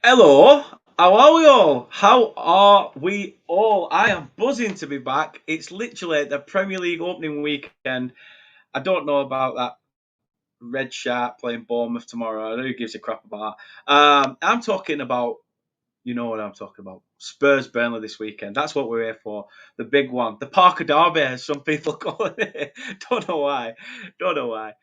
Hello, how are we all? How are we all? I am buzzing to be back. It's literally the Premier League opening weekend. I don't know about that Red Shark playing Bournemouth tomorrow. I know who gives a crap about that. I'm talking about, you know what I'm talking about. Spurs Burnley this weekend. That's what we're here for. The big one. The Parker Derby, as some people call it. Don't know why. Don't know why.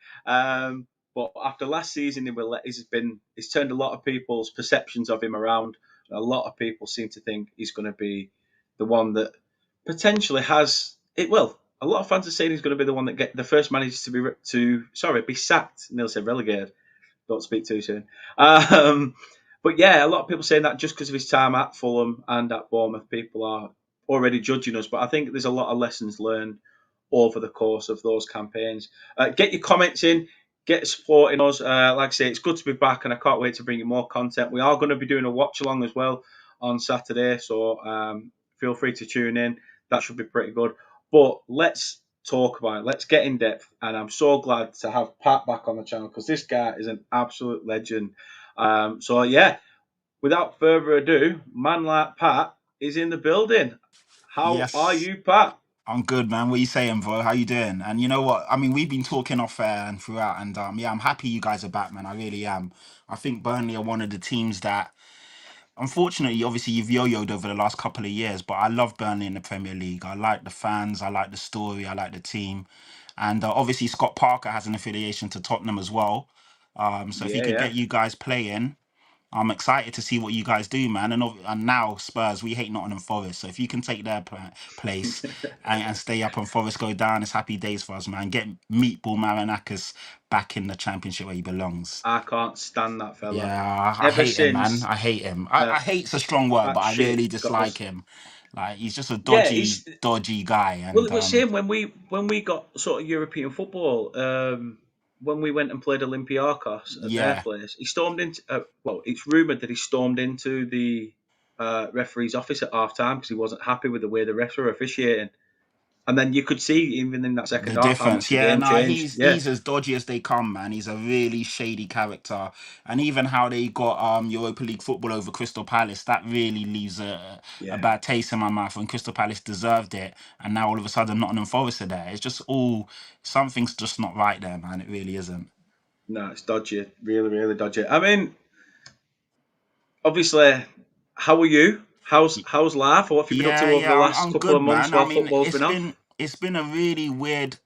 But after last season, he's turned a lot of people's perceptions of him around. A lot of people seem to think he's going to be the one that potentially has it. Well, a lot of fans are saying he's going to be the one that get the first manager be sacked. Neil said relegated. Don't speak too soon. Um, but yeah, a lot of people saying that just because of his time at Fulham and at Bournemouth, people are already judging us. But I think there's a lot of lessons learned over the course of those campaigns. Get your comments in, get supporting us. Like I say, it's good to be back, and I can't wait to bring you more content. We are going to be doing a watch along as well on Saturday, so feel free to tune in. That should be pretty good. But let's talk about it. Let's get in depth. And I'm so glad to have Pat back on the channel because this guy is an absolute legend. Yeah, without further ado, man like Pat is in the building. How are Yes, you, Pat? I'm good, man. What you saying, bro? How you doing? And you know what? I mean, we've been talking off air and throughout, and yeah, I'm happy you guys are back, man. I really am. I think Burnley are one of the teams that, unfortunately, obviously, you've yo-yoed over the last couple of years, but I love Burnley in the Premier League. I like the fans, I like the story, I like the team, and obviously Scott Parker has an affiliation to Tottenham as well. So if he Yeah, could yeah. get you guys playing. I'm excited to see what you guys do, man. And now Spurs, we hate Nottingham Forest. So if you can take their place and stay up and Forest go down, it's happy days for us, man. Get Meatball Marinakis back in the Championship where he belongs. I can't stand that fella. Yeah, I Ever hate him, man. since I hate him. uh, I hate's a strong word, that but I shit really got dislike us. him. Like he's just a Yeah, dodgy, dodgy guy. well, And it was same when we got sort of European football. When we went and played Olympiacos at their yeah, place, he stormed into. It's rumored that he stormed into the referee's office at half time because he wasn't happy with the way the refs were officiating. And then you could see even in that second the half how difference. much the Yeah, game no, changed. Yeah, he's as dodgy as they come, man. He's a really shady character, and even how they got Europa League football over Crystal Palace, that really leaves a yeah. bad taste in my mouth. When Crystal Palace deserved it, and now all of a sudden Nottingham Forest are there. It's just all something's just not right there, man. It really isn't. No, it's dodgy, really, really dodgy. I mean, obviously, how are you? How's life? What have you been up to Yeah, over the yeah, last I'm couple of good, months man. I while mean, football's been off? it's been a really weird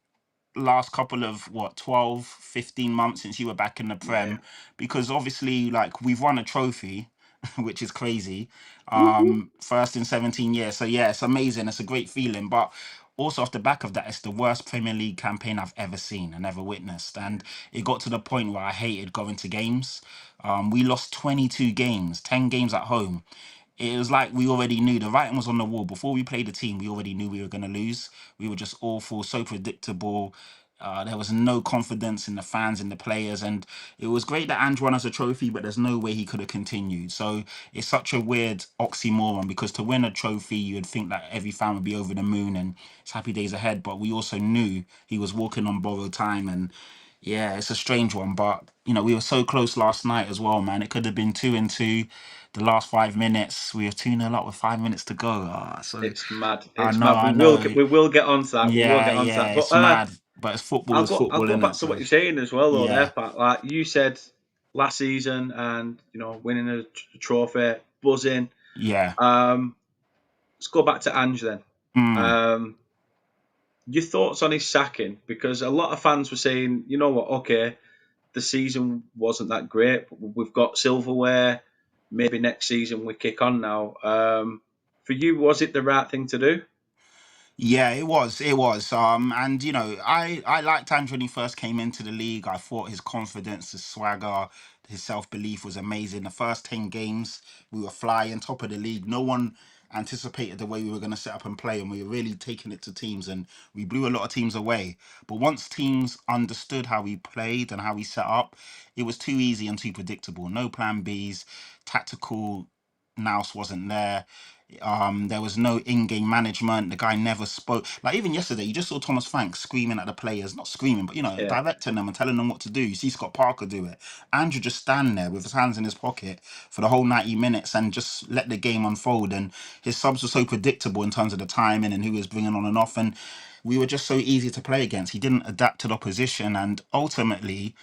last couple of 12, 15 months since you were back in the Yeah. Prem, because obviously like we've won a trophy, which is crazy. Woo-hoo. First in 17 years. So yeah, it's amazing. It's a great feeling, but also off the back of that, it's the worst Premier League campaign I've ever seen and ever witnessed. Yeah. And it got to the point where I hated going to games. We lost 22 games, 10 games at home. It was like we already knew the writing was on the wall. Before we played the team, we already knew we were going to lose. We were just awful, so predictable. There was no confidence in the fans, in the players, and it was great that Ange won us a trophy, but there's no way he could have continued. So it's such a weird oxymoron because to win a trophy, you'd think that every fan would be over the moon and it's happy days ahead. But we also knew he was walking on borrowed time, and yeah, it's a strange one. But we were so close last night as well, man. It could have been 2-2. The last 5 minutes, we were 2-0 up with 5 minutes to go. So It's mad. I It's know, mad. I We will know. get, we will get onto that. We will Yeah, get onto yeah, that. But it's mad. But it's football, is I'll football, go isn't it? back to So what you're saying as well, though. There, yeah, Pat. Like you said last season, and winning a trophy, buzzing. yeah. Um, let's go back to Ange then. Mm. Um, your thoughts on his sacking? Because a lot of fans were saying, you know what, okay, the season wasn't that great, but we've got silverware. Maybe next season we kick on now. For you, was it the right thing to do? Yeah, it was. It was. And I liked Ange when he first came into the league. I thought his confidence, his swagger, his self belief was amazing. The first 10 games, we were flying top of the league. No one anticipated the way we were going to set up and play, and we were really taking it to teams, and we blew a lot of teams away. But once teams understood how we played and how we set up, it was too easy and too predictable. No plan Bs, tactical. Nous wasn't there. There was no in-game management. The guy never spoke. Like even yesterday, you just saw Thomas Frank screaming at the players, not screaming, but Yeah. directing them and telling them what to do. You see Scott Parker do it. Andrew just stand there with his hands in his pocket for the whole 90 minutes and just let the game unfold. And his subs were so predictable in terms of the timing and who he was bringing on and off. And we were just so easy to play against. He didn't adapt to the opposition, and ultimately,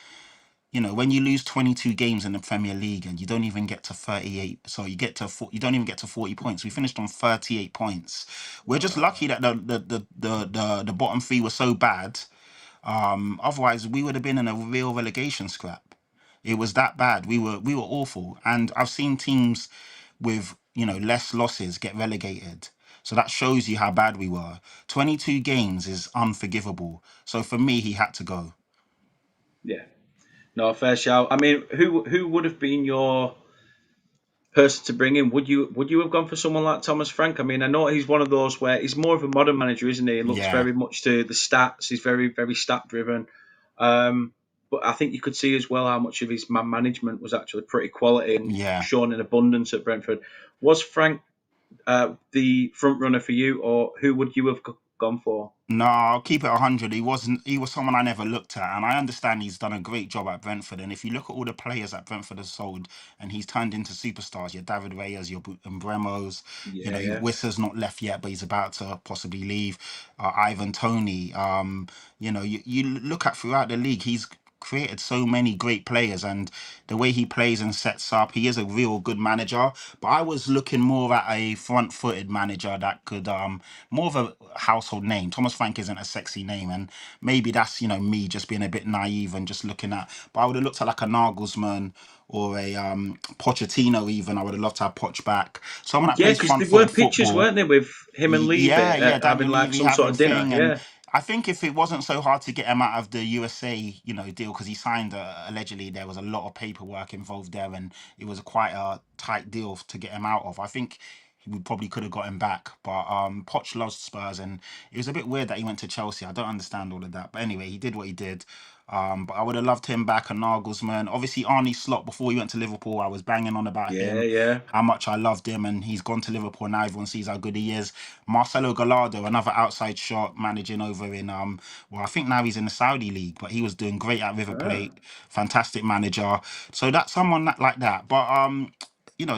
when you lose 22 games in the Premier League and you don't even get to 38, so you don't even get to 40 points. We finished on 38 points. We're just lucky that the bottom three were so bad. Otherwise, we would have been in a real relegation scrap. It was that bad. We were awful, and I've seen teams with less losses get relegated. So that shows you how bad we were. 22 games is unforgivable. So for me, he had to go. Yeah. No, fair shout. I mean, who would have been your person to bring in? Would you have gone for someone like Thomas Frank? I mean, I know he's one of those where he's more of a modern manager, isn't he? He looks Yeah, very much to the stats. He's very very stat driven. Um, but I think you could see as well how much of his man management was actually pretty quality and yeah. shown in abundance at Brentford. Was Frank the front runner for you, or who would you have gone for? No, I'll keep it 100. He wasn't. He was someone I never looked at, and I understand he's done a great job at Brentford. And if you look at all the players that Brentford has sold, and he's turned into superstars, your David Rayas, your Mbremos, Yeah, yeah. Wissa's not left yet, but he's about to possibly leave. Ivan Toney. You look at throughout the league, he's created so many great players, and the way he plays and sets up, he is a real good manager. But I was looking more at a front-footed manager that could more of a household name. Thomas Frank isn't a sexy name, and maybe that's me just being a bit naive and just looking at. But I would have looked at like a Nagelsmann or a Pochettino. Even I would have loved to have Poch back. Someone that Yeah, plays because there front-footed were pictures, football. weren't there, with him and Yeah, Levy yeah, having Daniel like Levy some sort having of dinner. thing, and Yeah, I think if it wasn't so hard to get him out of the USA, deal, because he signed allegedly there was a lot of paperwork involved there, and it was quite a tight deal to get him out of. I think we probably could have got him back, but Poch loves Spurs, and it was a bit weird that he went to Chelsea. I don't understand all of that, but anyway, he did what he did. But I would have loved him back, and Nagelsmann. Obviously, Arnie Slot before he went to Liverpool, I was banging on about yeah, him, yeah. how much I loved him, and he's gone to Liverpool now. Everyone sees how good he is. Marcelo Gallardo, another outside shot, managing over in well, I think now he's in the Saudi league, but he was doing great at River Ah. Plate. Fantastic manager. So that's someone like that. But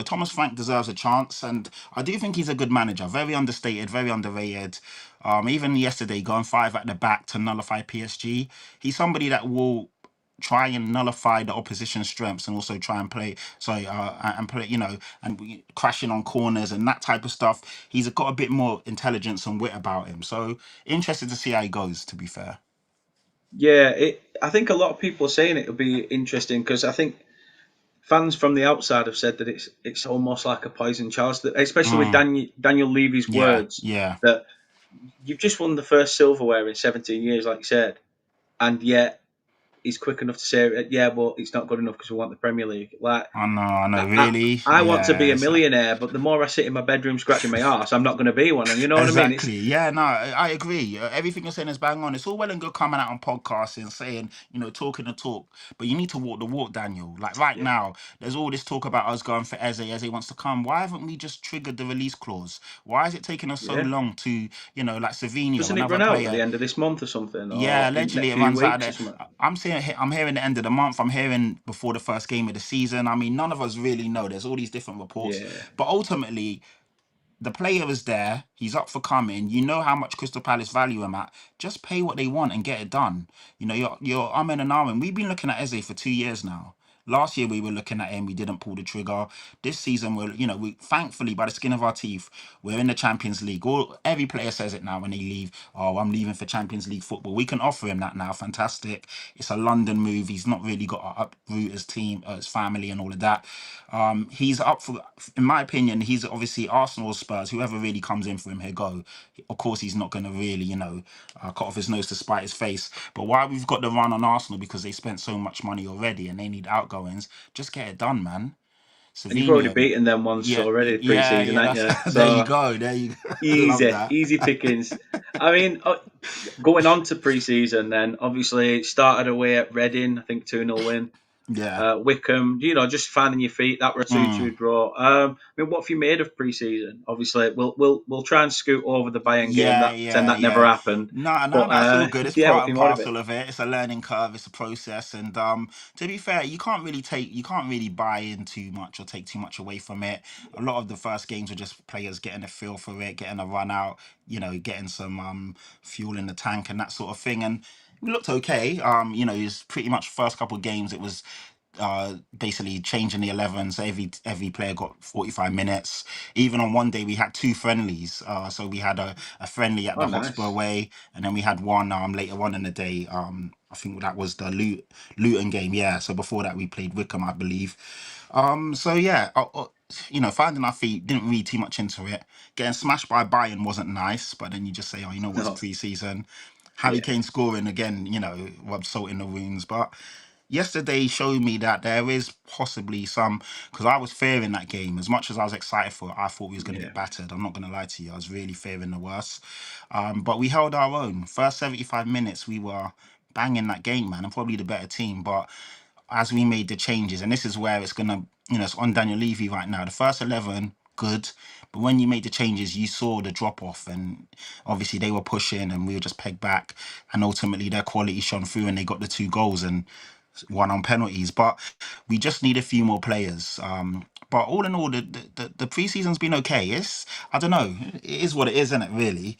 Thomas Frank deserves a chance, and I do think he's a good manager. Very understated, very underrated. Even yesterday, going five at the back to nullify PSG, he's somebody that will try and nullify the opposition's strengths and also try and play and play crashing on corners and that type of stuff. He's got a bit more intelligence and wit about him, so interested to see how he goes, to be fair. Yeah, I think a lot of people are saying it'll be interesting because I think fans from the outside have said that it's almost like a poison chalice, especially with Mm, Daniel Levy's yeah, words yeah. that you've just won the first silverware in 17 years, like you said, and yet he's quick enough to say, yeah, well, it's not good enough because we want the Premier League. Like, I know, I, I, really. I want to be Yeah, a millionaire, but the more I sit in my bedroom scratching my arse, I'm not going to be one. And you know what I mean? It's exactly. Yeah, no, I agree. Everything you're saying is bang on. It's all well and good coming out on podcasts and saying, talking the talk, but you need to walk the walk, Daniel. Like right yeah, now, there's all this talk about us going for Eze. Eze wants to come. Why haven't we just triggered the release clause? Why is it taking us so yeah. long to, like Savinho, Doesn't it another run out at the player? end of this month or something, Yeah, or in the allegedly next it few runs out of weeks or there. something? I'm hearing the end of the month. I'm hearing before the first game of the season. I mean, none of us really know. There's all these different reports, Yeah, but ultimately the player is there. He's up for coming. You know how much Crystal Palace value him at. Just pay what they want and get it done. You're Armin and Armin. We've been looking at Eze for 2 years now. Last year we were looking at him. We didn't pull the trigger. This season we thankfully by the skin of our teeth we're in the Champions League. Every player says it now when they leave. Oh, I'm leaving for Champions League football. We can offer him that now. Fantastic. It's a London move. He's not really got to uproot his team, his family, and all of that. He's up for, in my opinion, he's obviously Arsenal or Spurs, whoever really comes in for him, he'll go. Of course, he's not going to really, cut off his nose to spite his face. But why we've got the run on Arsenal because they spent so much money already and they need outgoings, just get it done, man. and you've already Savinho, beaten them once yeah, already yeah, pre-season, yeah. haven't That's you? there you So go, there you go. Love easy, that. easy pickings. I mean, going on to pre-season, then obviously it started away at Reading. I think 2-0 win. Yeah. Wickham, just finding your feet. That were a 2-2 Mm. draw. I mean, what have you made of pre-season? Obviously, we'll try and scoot over the Bayern game. Yeah, That pretend yeah, that never yeah. happened. No, But no, that's all good. It's yeah, what part have and you made of it? parcel of it. It's a learning curve. It's a process, and to be fair, you can't really buy in too much or take too much away from it. A lot of the first games were just players getting a feel for it, getting a run out, getting some fuel in the tank and that sort of thing. And we looked okay. It's pretty much first couple of games. It was basically changing the 11, so every player got 45 minutes. Even on one day we had two friendlies, so we had a friendly at Oh, the Hotspur nice. away, and then we had one later on in the day. I think that was the Luton game. Yeah, so before that we played Wickham, I believe. So yeah, finding our feet, didn't read too much into it. Getting smashed by Bayern wasn't nice, but then you just say, oh, what's No, pre-season. Harry yeah, Kane scoring again, rubbed salt in the wounds. But yesterday showed me that there is possibly some, because I was fearing that game as much as I was excited for it. I thought we was going to yeah, get battered. I'm not going to lie to you. I was really fearing the worst. But we held our own. First 75 minutes, we were banging that game, man, and probably the better team. But as we made the changes, and this is where it's gonna, it's on Daniel Levy right now. The first 11, good, but when you made the changes, you saw the drop off, and obviously they were pushing, and we were just pegged back, and ultimately their quality shone through, and they got the two goals and one on penalties. But we just need a few more players. But all in all, the preseason's been okay. It's, I don't know, it is what it is, isn't it? Really.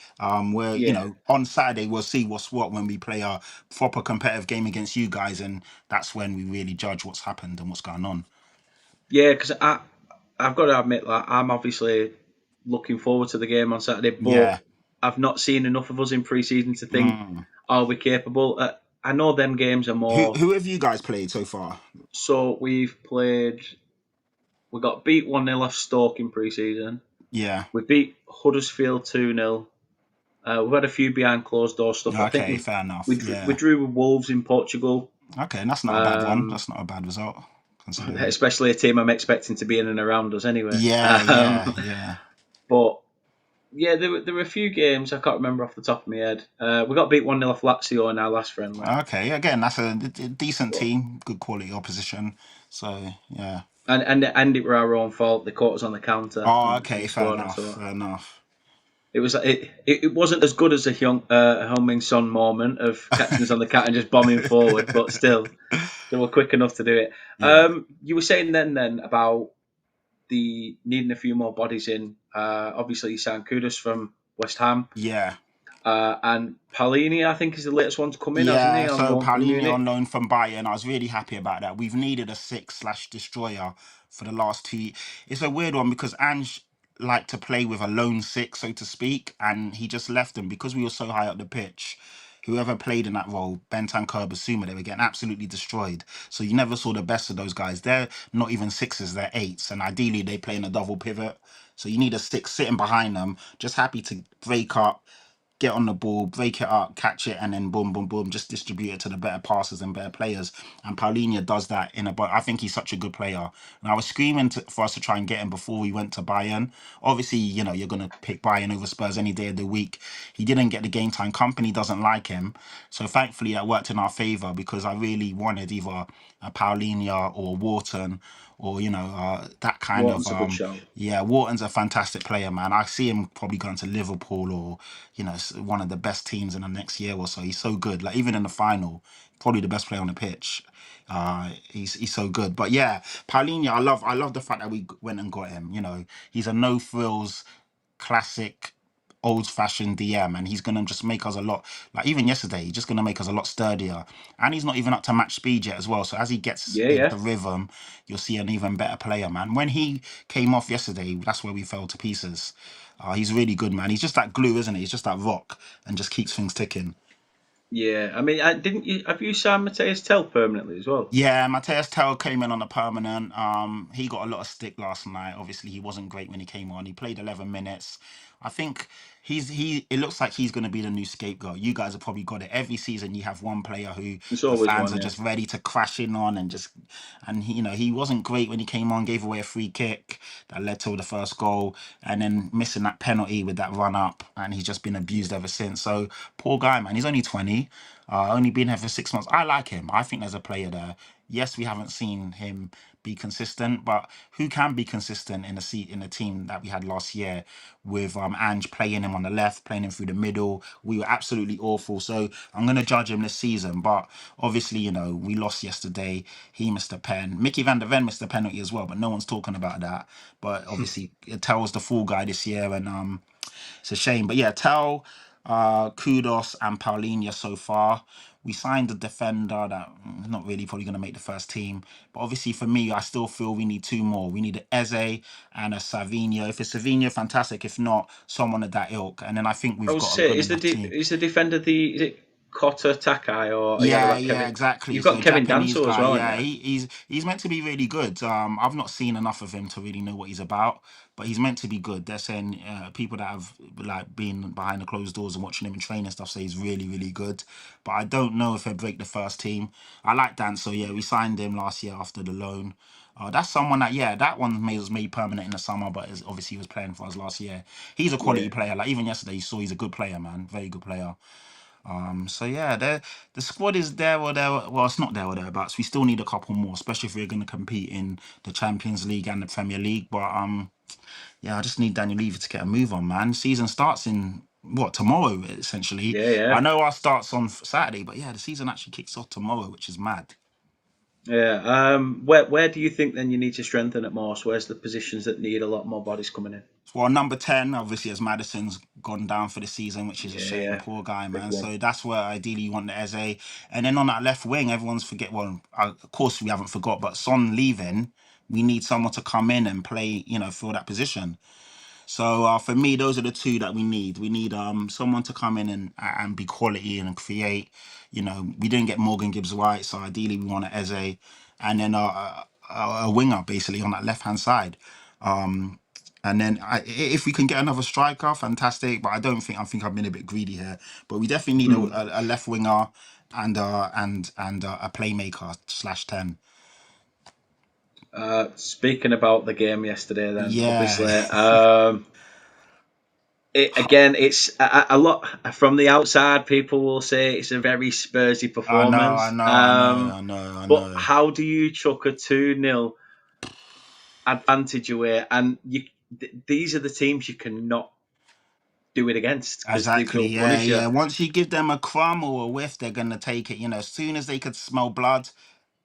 Where yeah, on Saturday we'll see what's what when we play a proper competitive game against you guys, and that's when we really judge what's happened and what's going on. yeah. Because I've got to admit, like, I'm obviously looking forward to the game on Saturday, but Yeah. I've not seen enough of us in pre-season to think, Mm. are we capable? I know them games are Who more. who have you guys played so far? So we got beat 1-0 off Stoke in pre-season. Yeah. We beat Huddersfield 2-0. We've had a few behind closed door stuff. I think Okay, fair enough. we Yeah. drew with Wolves in Portugal, Okay, and that's not a bad one. um, That's not a bad result considering. especially a team I'm expecting to be in and around us anyway. Yeah, yeah, yeah. But yeah, there were a few games I can't remember off the top of my head. We got beat 1-0 off Lazio in our last friendly. Okay, again, that's a decent But, team, good quality opposition. So yeah. and it were our own fault. They caught us on the counter Oh, and okay, we fair scored. enough, So fair enough. it wasn't as good as a Heung-min Son moment of catching us on the cat and just bombing forward, but still they were quick enough to do it. Yeah, You were saying then about the needing a few more bodies in. Obviously, you signed Kudus from West Ham, yeah. and Palini, I think, is the latest one to come in, hasn't Yeah, he, on so loan from Paulinho on Munich? loan from Bayern. I was really happy about that. We've needed a six/destroyer for the last two. It's a weird one because Ange liked to play with a lone six, so to speak, and he just left them because we were so high up the pitch. Whoever played in that role, Bentancur, Basuma, they were getting absolutely destroyed. So you never saw the best of those guys. They're not even sixes, they're eights, and ideally they play in a double pivot. So you need a six sitting behind them, just happy to break up, get on the ball, break it up, catch it, and then boom, boom, boom, just distribute it to the better passers and better players. And Paulinho does that in a. But I think he's such a good player. And I was screaming for us to try and get him before we went to Bayern. Obviously, you're gonna pick Bayern over Spurs any day of the week. He didn't get the game time. Company doesn't like him, so thankfully that worked in our favour because I really wanted either a Paulinho or Wharton or that kind of Wharton's a good shout. yeah, Wharton's a fantastic player, man. I see him probably going to Liverpool or one of the best teams in the next year or so. He's so good. Like even in the final, probably the best player on the pitch. He's so good. But yeah, Paulinho, I love the fact that we went and got him. He's a no frills classic old fashioned DM, and he's gonna just make us a lot, like even yesterday, he's just gonna make us a lot sturdier. And he's not even up to match speed yet as well. So as he gets Yeah, into yeah, rhythm, you'll see an even better player, man. When he came off yesterday, that's where we fell to pieces. He's really good, man. He's just that glue, isn't he? He's just that rock and just keeps things ticking. yeah. I mean, didn't you have you signed Mateus Tell permanently as well? Yeah, Mateus Tell came in on a permanent. He got a lot of stick last night. Obviously, he wasn't great when he came on. He played 11 minutes. I think It looks like he's going to be the new scapegoat. You guys have probably got it every season. You have one player who It's the always fans one, are yeah. just ready to crash in on and he wasn't great when he came on. Gave away a free kick that led to the first goal, and then missing that penalty with that run up, and he's just been abused ever since. So poor guy, man. He's only 20. Only been here for 6 months. I like him. I think there's a player there. Yes, we haven't seen him be consistent, but who can be consistent in a team that we had last year with Ange playing him on the left, playing him through the middle? We were absolutely awful. So I'm going to judge him this season. But obviously, we lost yesterday. He missed a pen. Mickey van der Ven missed a penalty as well, but no one's talking about that. But obviously, Tell was the fall guy this year, and it's a shame. But yeah, Tell, Kudos, and Paulinho so far. We signed a defender that not really probably going to make the first team. But obviously, for me, I still feel we need two more. We need an Eze and a Savinho. If it's Savinho, fantastic. If not, someone of that ilk. And then I think I we've would got a say, good enough team. is the defender is it Kota Takai, or are you on Yeah, about yeah, Kevin? exactly. You've So got Kevin Japanese Danso as guy. well, haven't Yeah, you? he's meant to be really good. I've not seen enough of him to really know what he's about, but he's meant to be good. They're saying people that have like been behind the closed doors and watching him in training and stuff say he's really, really good. But I don't know if he'll break the first team. I like Dan, so yeah, we signed him last year after the loan. That's someone that that one was made permanent in the summer, but obviously he was playing for us last year. He's a quality Yeah. player. Like even yesterday, you saw he's a good player, man, very good player. So yeah, the squad is there or there. Well, it's not there or thereabouts. We still need a couple more, especially if we're going to compete in the Champions League and the Premier League. But yeah, I just need Daniel Levy to get a move on, man. Season starts in what tomorrow, essentially. Yeah, I yeah. know our starts on Saturday, but yeah, the season actually kicks off tomorrow, which is mad. Yeah. Where do you think then you need to strengthen it most? Where's the positions that need a lot more bodies coming in? Well, number 10, obviously, as Madison's gone down for the season, which is a Yeah, shame. yeah. Poor guy, Big man. one. So that's where ideally you want the Eze. And then on that left wing, everyone's forget. Well, of course, we haven't forgot, but Son leaving, we need someone to come in and play, fill that position. So for me, those are the two that we need. We need someone to come in and be quality and create. We didn't get Morgan Gibbs White, so ideally we want an Eze, and then a winger basically on that left hand side. And then if we can get another striker, fantastic. But I think I've been a bit greedy here. But we definitely need Hmm. a left winger and a playmaker /10. Speaking about the game yesterday, then Yeah, obviously, it's a lot from the outside. People will say it's a very Spursy I know, I performance. know, I know, I know, I But know. how do you chuck a 2-0 advantage away? And these are the teams you cannot do it against because they Exactly. will Yeah, punish you. yeah. Once you give them a crumb or a whiff, they're gonna take it. As soon as they could smell blood,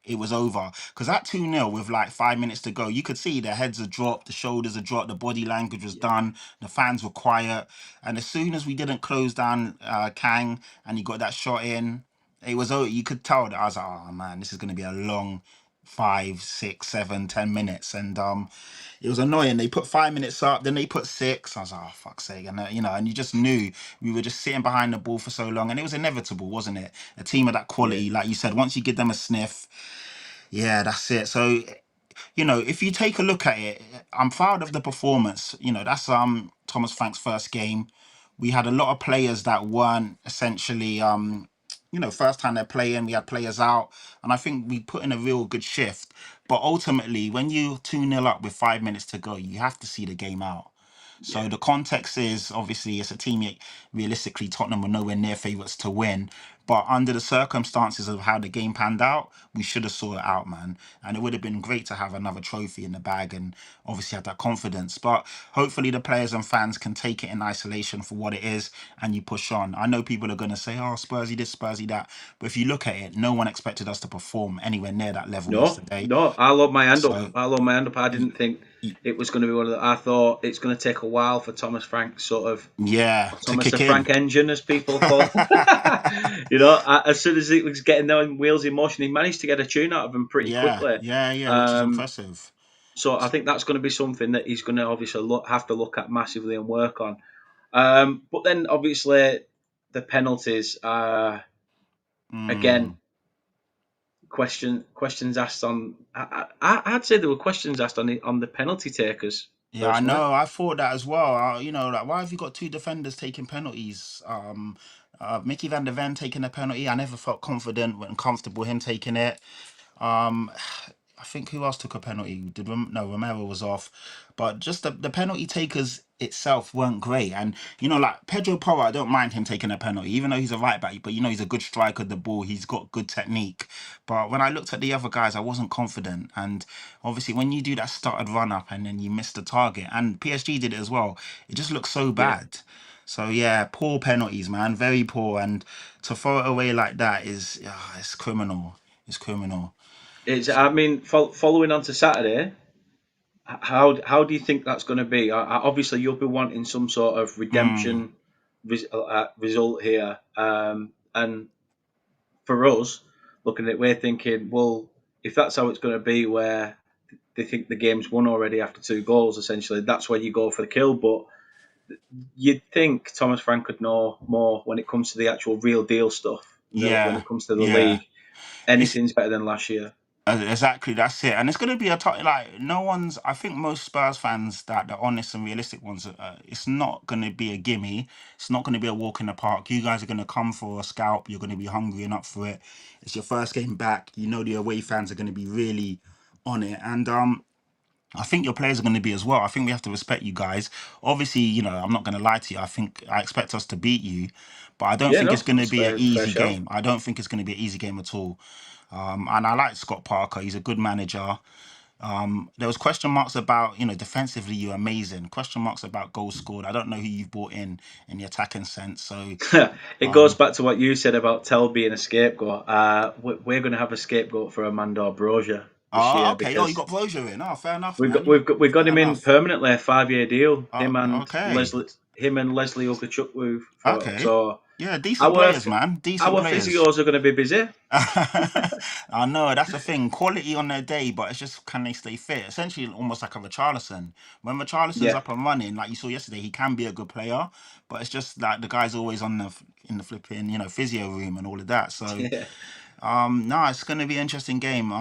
it was over. Because that 2-0 with like 5 minutes to go, you could see their heads are dropped, the shoulders are dropped, the body language was Yeah, done, the fans were quiet. And as soon as we didn't close down Kang and he got that shot in, it was over. You could tell that I was like, oh man, this is gonna be a long 5, 6, 7, 10 minutes. And it was annoying. They put 5 minutes up, then they put six. I was like, oh fuck's sake. And and you just knew we were just sitting behind the ball for so long. And it was inevitable, wasn't it? A team of that yeah, quality, like you said, once you give them a sniff, yeah, that's it. So, if you take a look at it, I'm proud of the performance. That's Thomas Frank's first game. We had a lot of players that weren't essentially first time they're playing. We had players out, and I think we put in a real good shift. But ultimately, when you 2-0 up with 5 minutes to go, you have to see the game out. So yeah. the context is obviously it's a team realistically Tottenham were nowhere near favourites to win. But under the circumstances of how the game panned out, we should have saw it out, man. And it would have been great to have another trophy in the bag and obviously have that confidence. But hopefully the players and fans can take it in isolation for what it is and you push on. I know people are going to say, oh, Spursy this, Spursy that. But if you look at it, no one expected us to perform anywhere near that level No, yesterday. no. I love my hand up. So, I love my hand up. I didn't think y- it was going to be one of the. I thought it's going to take a while for Thomas Frank sort of yeah, to Thomas the kick in. Frank engine, as people call. As soon as it was getting them wheels in motion, he managed to get a tune out of them pretty Yeah, quickly. yeah, yeah, which is Um, impressive. so I think that's going to be something that he's going to obviously have to look at massively and work on. But then obviously the penalties. Again, Mm. questions asked on. I'd say there were questions asked on the penalty takers Yeah, I personally. know. I thought that as well. Like why have you got two defenders taking penalties? Mickey van der Ven taking a penalty. I never felt confident and comfortable him taking it. Um, I think who else took a penalty? No, Romero was off, but just the penalty takers itself weren't great. And like Pedro Porro, I don't mind him taking a penalty, even though he's a right back. But he's a good striker of the ball. He's got good technique. But when I looked at the other guys, I wasn't confident. And obviously, when you do that started run up and then you miss the target, and PSG did it as well, it just looks so Yeah. bad. So yeah, poor penalties, man, very poor. And to throw it away like that it's criminal. It's criminal. I mean, following on to Saturday, how do you think that's going to be? Obviously, you'll be wanting some sort of Mm, redemption result here, and for us, looking at it, we're thinking, well, if that's how it's going to be, where they think the game's won already after 2 goals, essentially, that's where you go for the kill. But you'd think Thomas Frank could know more when it comes to the actual real deal stuff. When yeah, it comes to the yeah. league, It's anything's better than last year. exactly that's it, and it's going to be like no one's. I think most Spurs fans, that the honest and realistic ones, it's not going to be a gimme. It's not going to be a walk in the park. You guys are going to come for a scalp. You're going to be hungry and up for it. It's your first game back. The away fans are going to be really on it, and I think your players are going to be as well. I think we have to respect you guys. Obviously, I'm not going to lie to you. I expect us to beat you, but I don't Yeah, think it's no, going to that's be an fair easy show. game. I don't think it's going to be an easy game at all. And I like Scott Parker. He's a good manager. There was question marks about, defensively, you're amazing. Question marks about goals scored. I don't know who you've brought in the attacking sense. So, It goes back to what you said about Tell being a scapegoat. We're going to have a scapegoat for Amanda Brozier this oh, year okay. Oh, you because got Brozier in. Oh, fair enough, we've got man. we've got, we've got Fair him in enough. permanently, a 5-year deal. Okay. Him and Leslie Ugachukwu. Okay. So Yeah, decent our players, man. Decent our players. physios are going to be busy. I know that's the thing. Quality on their day, but it's just can they stay fit? Essentially, almost like a Richarlison. When Richarlison's Yeah, up and running, like you saw yesterday, he can be a good player, but it's just like the guy's always in the flipping physio room and all of that. So yeah, no, it's going to be an interesting game.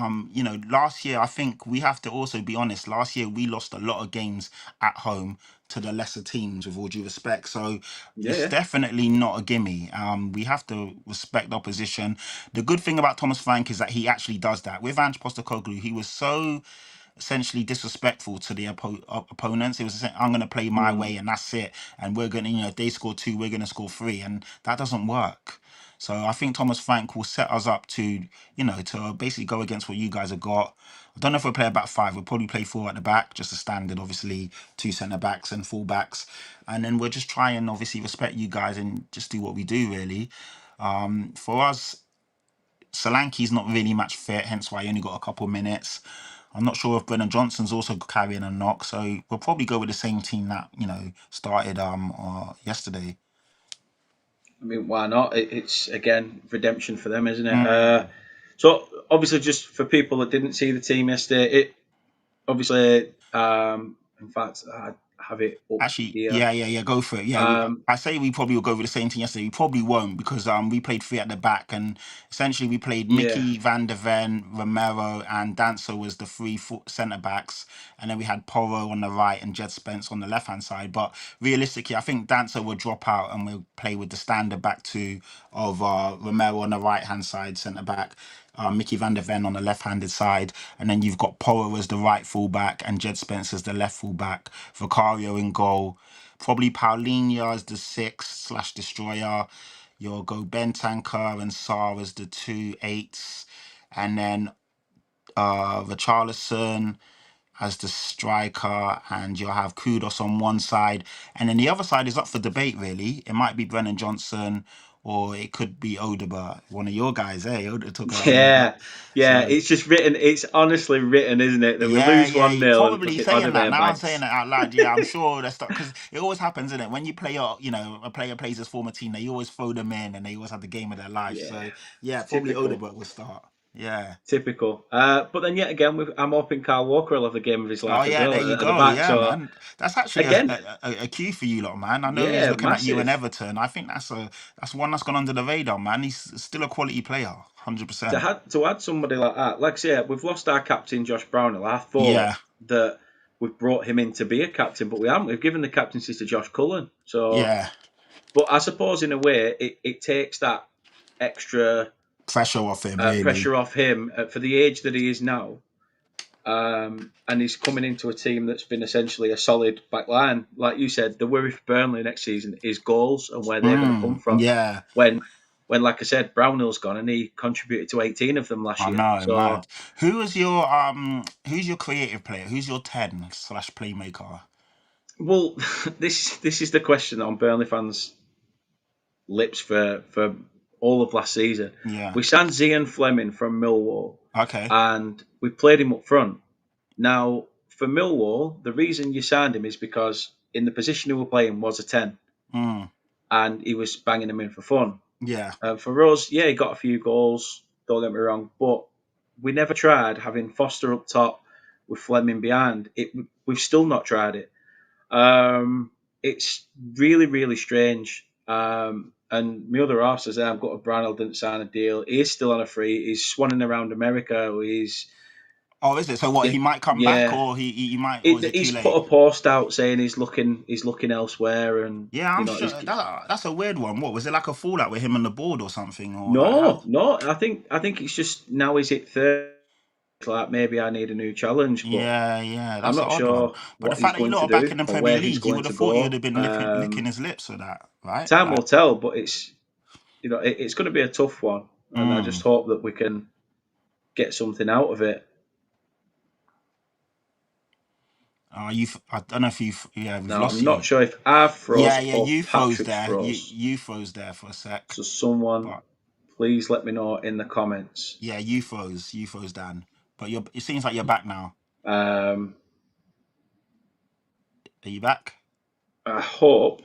Last year, I think we have to also be honest. Last year, we lost a lot of games at home to the lesser teams, with all due respect. So it's yeah, definitely not a gimme. We have to respect the opposition. The good thing about Thomas Frank is that he actually does that. With Ange Postecoglou, he was so essentially disrespectful to the opponents. It was saying, I'm going to play my mm, way and that's it. And we're going to, if they score two, we're going to score three. And that doesn't work. So I think Thomas Frank will set us up to basically go against what you guys have got. I don't know if we'll play a back five. We'll probably play four at the back, just a standard, obviously, two centre backs and full backs. And then we'll just try and obviously respect you guys and just do what we do, really. For us, Solanke's not really match fit, hence why he only got a couple minutes. I'm not sure if Brennan Johnson's also carrying a knock, so we'll probably go with the same team that started yesterday. I mean, why not? It's again redemption for them, isn't it? Mm. So obviously, just for people that didn't see the team yesterday, it obviously, in fact, I have it up Actually, here. yeah, go for it. Yeah, Um, I say we probably will go with the same thing yesterday. We probably won't because we played three at the back and essentially we played yeah, Mickey, Van der Ven, Romero, and Danso was the three centre backs, and then we had Porro on the right and Jed Spence on the left hand side. But realistically, I think Danso will drop out and we'll play with the standard back two of Romero on the right hand side centre back. Mickey van der Ven on the left-handed side, and then you've got Porro as the right fullback and Jed Spence as the left fullback. Vicario in goal, probably Paulinho as the six/destroyer. You'll go Bentancur and Sarr as the 2 8s, and then Richarlison as the striker, and you'll have Kudos on one side, and then the other side is up for debate. Really, it might be Brennan Johnson, or it could be Odegaard, one of your guys. Hey, Odegaard took a yeah, yeah. so It's just written. It's honestly written, isn't it? That we yeah, lose yeah. 1-0 and Probably fucking saying that Odegaard now. I'm saying bags. it out loud. Yeah, I'm sure that's because it always happens, isn't it? When you play, a player plays his former team, they always throw them in, and they always have the game of their life. Yeah, So yeah, it's probably typical. Odegaard will start. Yeah. Typical. But then yet again, I'm hoping Carl Walker will have the game of his Oh life as yeah, well there you at the go. back. Yeah, So man. That's actually again, a cue for you lot, man. I know he was yeah, looking at you and massive. Everton. I think that's one that's gone under the radar, man. He's still a quality player, 100%. To add somebody like that, like I say, we've lost our captain Josh Brownhill. I thought Yeah, that we've brought him in to be a captain, but we haven't. We've given the captaincy to Josh Cullen. So, yeah. but I suppose in a way, it takes that extra Pressure off him, really. pressure off him for the age that he is now. And he's coming into a team that's been essentially a solid back line. Like you said, the worry for Burnley next season is goals and where they're going to come from. Yeah, When, like I said, Brownhill's gone and he contributed to 18 of them last I year. know, So, mad. Who's your creative player? Who's your 10 slash playmaker? well, this is the question on Burnley fans' lips for all of last season. Yeah. We signed Zian Fleming from Millwall, Okay. and we played him up front. Now, for Millwall, the reason you signed him is because in the position he was playing was a 10, Mm. and he was banging them in for fun. Yeah. For us, yeah, he got a few goals, don't get me wrong, but we never tried having Foster up top with Fleming behind. We've still not tried it. It's really, really strange. And my other half says, I've got a Brownhill didn't sign a deal. He is still on a free. He's swanning around America. Oh, is it? So what? He might come back, Yeah. or he might, or is it too He's put late? a post out saying he's looking elsewhere, and Yeah, I'm sure he's that's a weird one. What was it, like a fallout with him on the board or something, or like how? no. I think it's just now is it third. Like maybe I need a new challenge, but Yeah, yeah, I'm that's an not odd one. sure But the what he's fact that you going lot to are back do in the or Premier where he's League, you going would to have thought he would go. have been licking his lips for that, right? Time will Like, tell, but it's going to be a tough one, and I just mm. hope that we can get something out of it. I don't know if yeah, we've Now lost I'm you. not sure if I Yeah, froze yeah, or you froze Patrick's there. You froze. you froze there for a sec, So someone, but please let me know in the comments. yeah, you froze, Dan. But it seems like you're back now. Um, Are you back? I hope.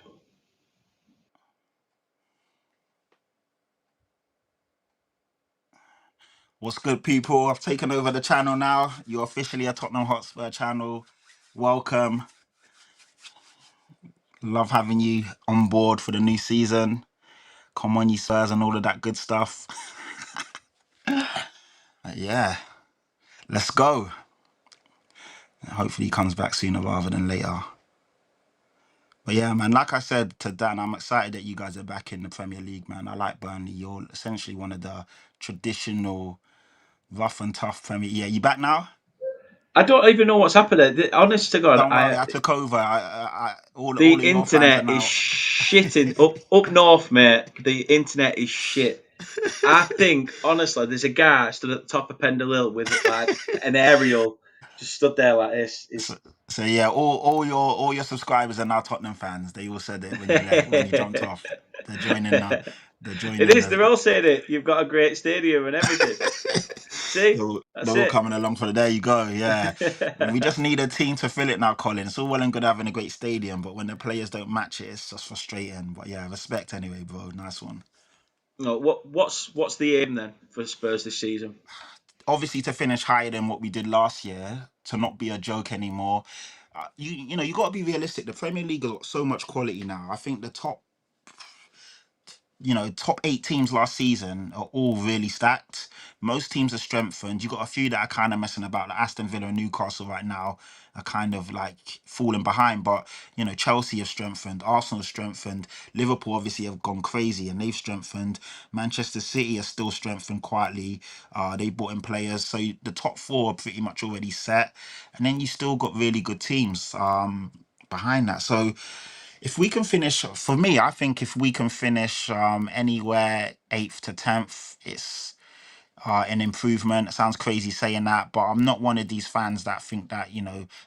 What's good, people? I've taken over the channel now. You're officially a Tottenham Hotspur channel. Welcome. Love having you on board for the new season. Come on, you Spurs, and all of that good stuff. Yeah, let's go. Hopefully, he comes back sooner rather than later. But yeah, man, like I said to Dan, I'm excited that you guys are back in the Premier League, man. I like Burnley. You're essentially one of the traditional rough and tough Premier. Yeah, you back now? I don't even know what's happened there. Honest to God, Don't worry, I took over. the All of your fans are internet is now. shitting up north, mate. The internet is shit. I think honestly, there's a guy stood at the top of Pendle Hill with like an aerial, just stood there like this. So, so yeah, all your subscribers are now Tottenham fans. They all said it when you left, when you jumped off. They're joining the they're It joining is. They're the all saying it. You've got a great stadium and everything. See, they're that's all it. coming along for the there you go, yeah. We just need a team to fill it now, Colin. It's all well and good having a great stadium, but when the players don't match it, it's just frustrating. But yeah, respect anyway, bro. Nice one. No, what's the aim then for Spurs this season? Obviously to finish higher than what we did last year, to not be a joke anymore. You know, you got to be realistic. The Premier League has got so much quality now. I think the top 8 teams last season are all really stacked. Most teams are strengthened. You got a few that are kind of messing about. Like Aston Villa and Newcastle right now are kind of like falling behind. But Chelsea have strengthened, Arsenal have strengthened, Liverpool obviously have gone crazy and they've strengthened. Manchester City are still strengthened quietly. They brought in players, so the top four are pretty much already set. And then you still got really good teams behind that. So if we can finish, for me, I think if we can finish anywhere 8th to 10th, it's an improvement. It sounds crazy saying that, but I'm not one of these fans that think that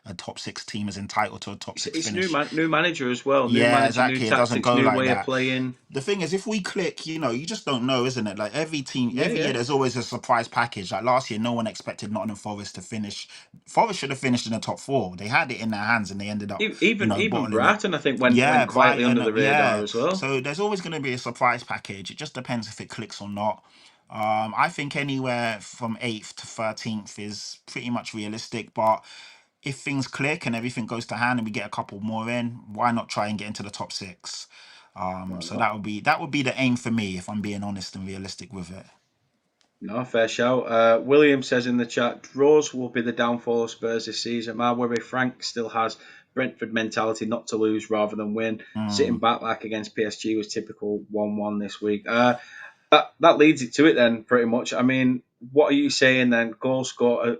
a top six team is entitled to a top six It's finish. new manager as well. New Yeah, manager, new exactly. It doesn't tactics, go new like way of that. playing. The thing is, if we click, you just don't know, isn't it? Like every team, Yeah, every yeah. year, there's always a surprise package. Like last year, no one expected Nottingham Forest to finish. Forest should have finished in the top four. They had it in their hands, and they ended up, Even bottling it. Brighton, I think, Yeah, went quietly under Brighton. the radar Yeah. as well. So there's always going to be a surprise package. It just depends if it clicks or not. I think anywhere from 8th to 13th is pretty much realistic, but if things click and everything goes to hand and we get a couple more in, why not try and get into the top six? Why So not? that would be the aim for me if I'm being honest and realistic with it. No, fair shout. William says in the chat, draws will be the downfall of Spurs this season. My worry, Frank still has Brentford mentality not to lose rather than win. Sitting Mm, back like against PSG was typical 1-1 this week. That leads it to it then, pretty much. I mean, what are you saying then? Goal scorers.